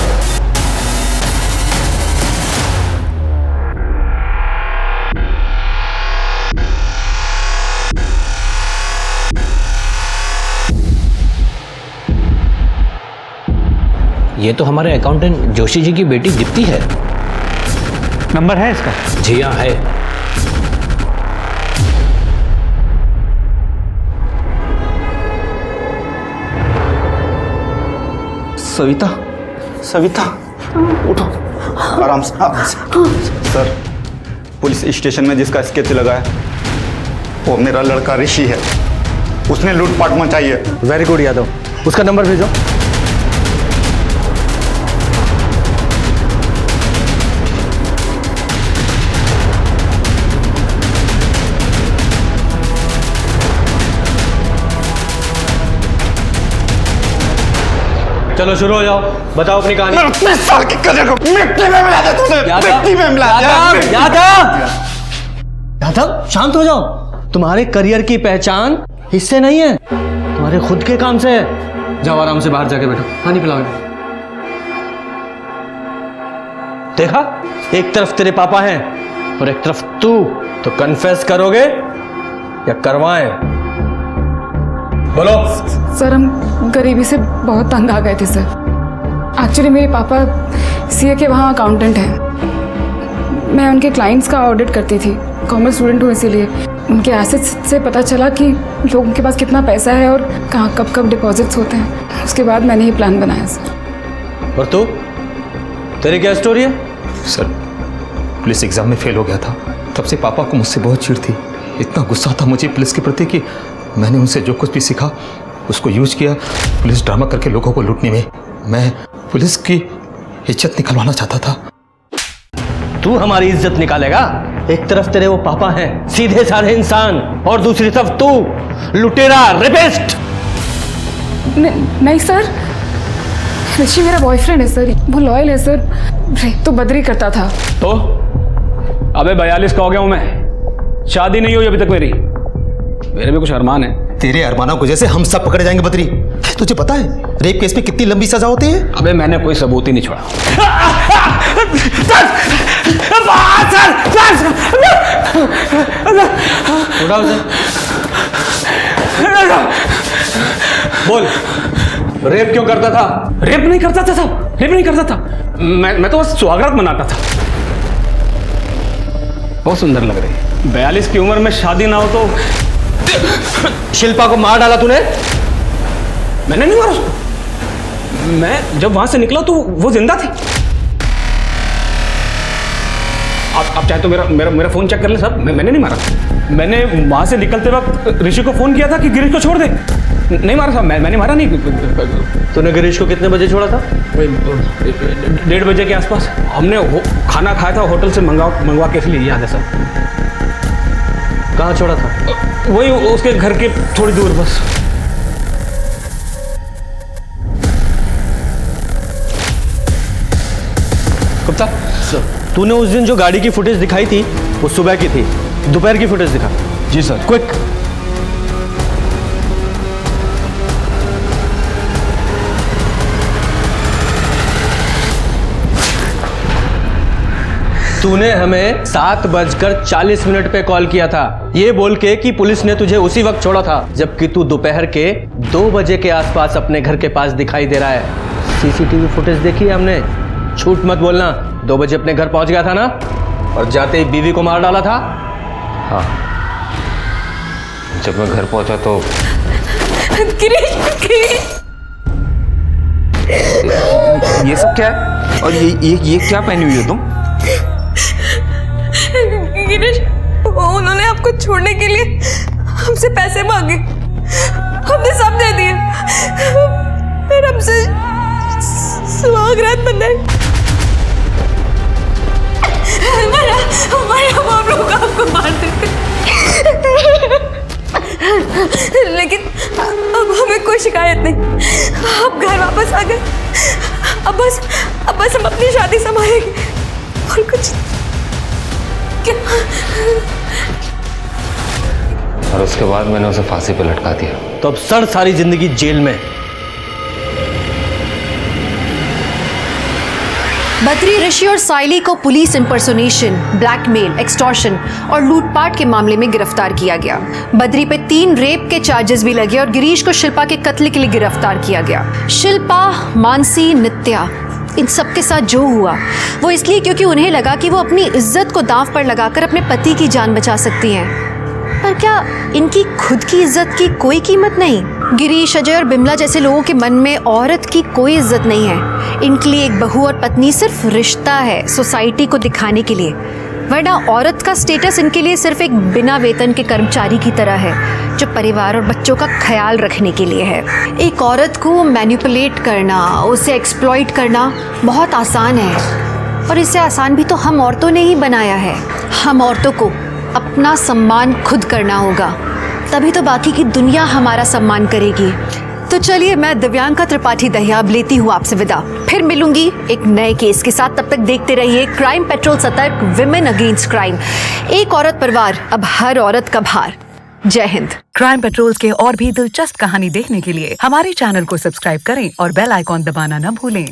ये तो हमारे अकाउंटेंट जोशी जी की बेटी दीप्ति है। नंबर है इसका? जी हाँ है। सविता, सविता उठो, आराम से, आराम से। सर, पुलिस स्टेशन में जिसका स्केच लगा है वो मेरा लड़का ऋषि है। उसने लूटपाट मचाई है। वेरी गुड यादव, उसका नंबर भेजो। चलो शुरू हो जाओ, बताओ अपनी कहानी। अपने साल की कजर को मिट्टी में मिला दे तूने, मिट्टी में मिला दे। यादव शांत हो जाओ। तुम्हारे करियर की पहचान इससे नहीं है, तुम्हारे खुद के काम से है। जाओ आराम से बाहर जाके बैठो, पानी पिलाओ। देखा, एक तरफ तेरे पापा हैं और एक तरफ तू, तो कन्फेस करोगे या करवाएं? बोलो। सर हम गरीबी से बहुत तंग आ गए थे सर। एक्चुअली मेरे पापा सीए के वहाँ अकाउंटेंट हैं। मैं उनके क्लाइंट्स का ऑडिट करती थी, कॉमर्स स्टूडेंट हूँ, इसीलिए उनके एसेट्स से पता चला कि लोगों के पास कितना पैसा है और कहाँ कब कब डिपॉजिट्स होते हैं। उसके बाद मैंने ये प्लान बनाया सर। और तू, तेरी क्या स्टोरी है? सर, पुलिस एग्जाम में फेल हो गया था, तब से पापा को मुझसे बहुत चिढ़ थी। इतना गुस्सा था मुझे पुलिस के प्रति कि मैंने उनसे जो कुछ भी सीखा उसको यूज किया पुलिस ड्रामा करके लोगों को लूटने में। मैं पुलिस की इज्जत निकलवाना चाहता था। तू हमारी इज्जत निकालेगा? एक तरफ तेरे वो पापा हैं, सीधे साधे इंसान, और दूसरी तरफ तू, लुटेरा, रेपिस्ट। नहीं सर, ऋषि मेरा बॉयफ्रेंड है सर, वो लॉयल है सर, रेप तो बदरी करता था। तो अबे 42 का हो गया हूं मैं, शादी नहीं हुई अभी तक मेरी। मेरे भी कुछ अरमान है। तेरे अरमानों को जैसे हम सब पकड़े जाएंगे बदरी। तुझे पता है रेप केस में कितनी लंबी सजा होती है? अबे मैंने कोई सबूत ही नहीं छोड़ा। उठाओ सर। बोल, रेप क्यों करता था? रेप नहीं करता था साहब, रेप नहीं करता था। मैं तो बस स्वागत मनाता था। बहुत सुंदर लग रही है। 42 की उम्र में शादी ना हो तो। शिल्पा को मार डाला तूने? मैंने नहीं मारा उसको। मैं जब वहां से निकला तो वो जिंदा थी। आप चाहे तो मेरा फोन चेक कर ले साहब, मैंने नहीं मारा। मैंने वहां से निकलते वक्त ऋषि को फोन किया था कि गिरीश को छोड़ दे। नहीं मारा साहब, मैंने मारा नहीं। तूने गिरीश को कितने बजे छोड़ा था? 1:30 बजे के आसपास। हमने खाना खाया था होटल से मंगवा के, इसलिए याद है सर। कहाँ छोड़ा था? वही उसके घर के थोड़ी दूर बस। गुप्ता, तूने उस दिन जो गाड़ी की फुटेज दिखाई थी वो सुबह की थी, दोपहर की फुटेज दिखा। जी सर। क्विक। तूने हमें 7:40 पे कॉल किया था, ये बोल के कि पुलिस ने तुझे उसी वक्त छोड़ा था, जबकि तू दोपहर के 2 बजे के आसपास अपने घर के पास दिखाई दे रहा है। सीसीटीवी फुटेज देखी है हमने, झूठ मत बोलना। 2 बजे अपने घर पहुंच गया था ना, और जाते ही बीवी को मार डाला था। हाँ, जब मैं घर पहुंचा तो ये सब क्या है? और ये क्या पहनी हुई हो तुम? गिरीश, उन्होंने आपको छोड़ने के लिए हमसे पैसे मांगे, हमने सब दे दिए, फिर हमसे सुहागरात बनाए। वो आप लोग आपको मार देते, लेकिन अब हमें कोई शिकायत नहीं। आप घर वापस आ गए। अब बस हम अपनी शादी संभालेंगे और कुछ क्या। और उसके बाद मैंने उसे फांसी पे लटका दिया। तो अब सर सारी जिंदगी जेल में। बद्री, ऋषि और साइली को पुलिस इंपर्सोनेशन, ब्लैकमेल, एक्सटॉर्शन और लूटपाट के मामले में गिरफ्तार किया गया। बद्री पे 3 रेप के चार्जेस भी लगे और गिरीश को शिल्पा के कत्ल के लिए गिरफ्तार किया गया। शिल्पा, मानसी, नित्या, इन सब के साथ जो हुआ वो इसलिए क्योंकि उन्हें लगा कि वो अपनी इज्जत को दांव पर लगाकर अपने पति की जान बचा सकती हैं। पर क्या इनकी खुद की इज्जत की कोई कीमत नहीं? गिरीश, अजय और बिमला जैसे लोगों के मन में औरत की कोई इज्जत नहीं है। इनके लिए एक बहू और पत्नी सिर्फ रिश्ता है, सोसाइटी को दिखाने के लिए, वरना औरत का स्टेटस इनके लिए सिर्फ एक बिना वेतन के कर्मचारी की तरह है जो परिवार और बच्चों का ख्याल रखने के लिए है। एक औरत को मैनिपुलेट करना, उसे एक्सप्लॉइट करना बहुत आसान है, और इससे आसान भी तो हम औरतों ने ही बनाया है। हम औरतों को अपना सम्मान खुद करना होगा, तभी तो बाकी की दुनिया हमारा सम्मान करेगी। तो चलिए, मैं दिव्यांका त्रिपाठी दहियाब लेती हूँ आपसे विदा। फिर मिलूंगी एक नए केस के साथ। तब तक देखते रहिए क्राइम पेट्रोल, सतर्क, विमेन अगेंस्ट क्राइम। एक औरत परिवार, अब हर औरत का भार। जय हिंद। क्राइम पेट्रोल के और भी दिलचस्प कहानी देखने के लिए हमारे चैनल को सब्सक्राइब करें और बेल आइकॉन दबाना न भूलें।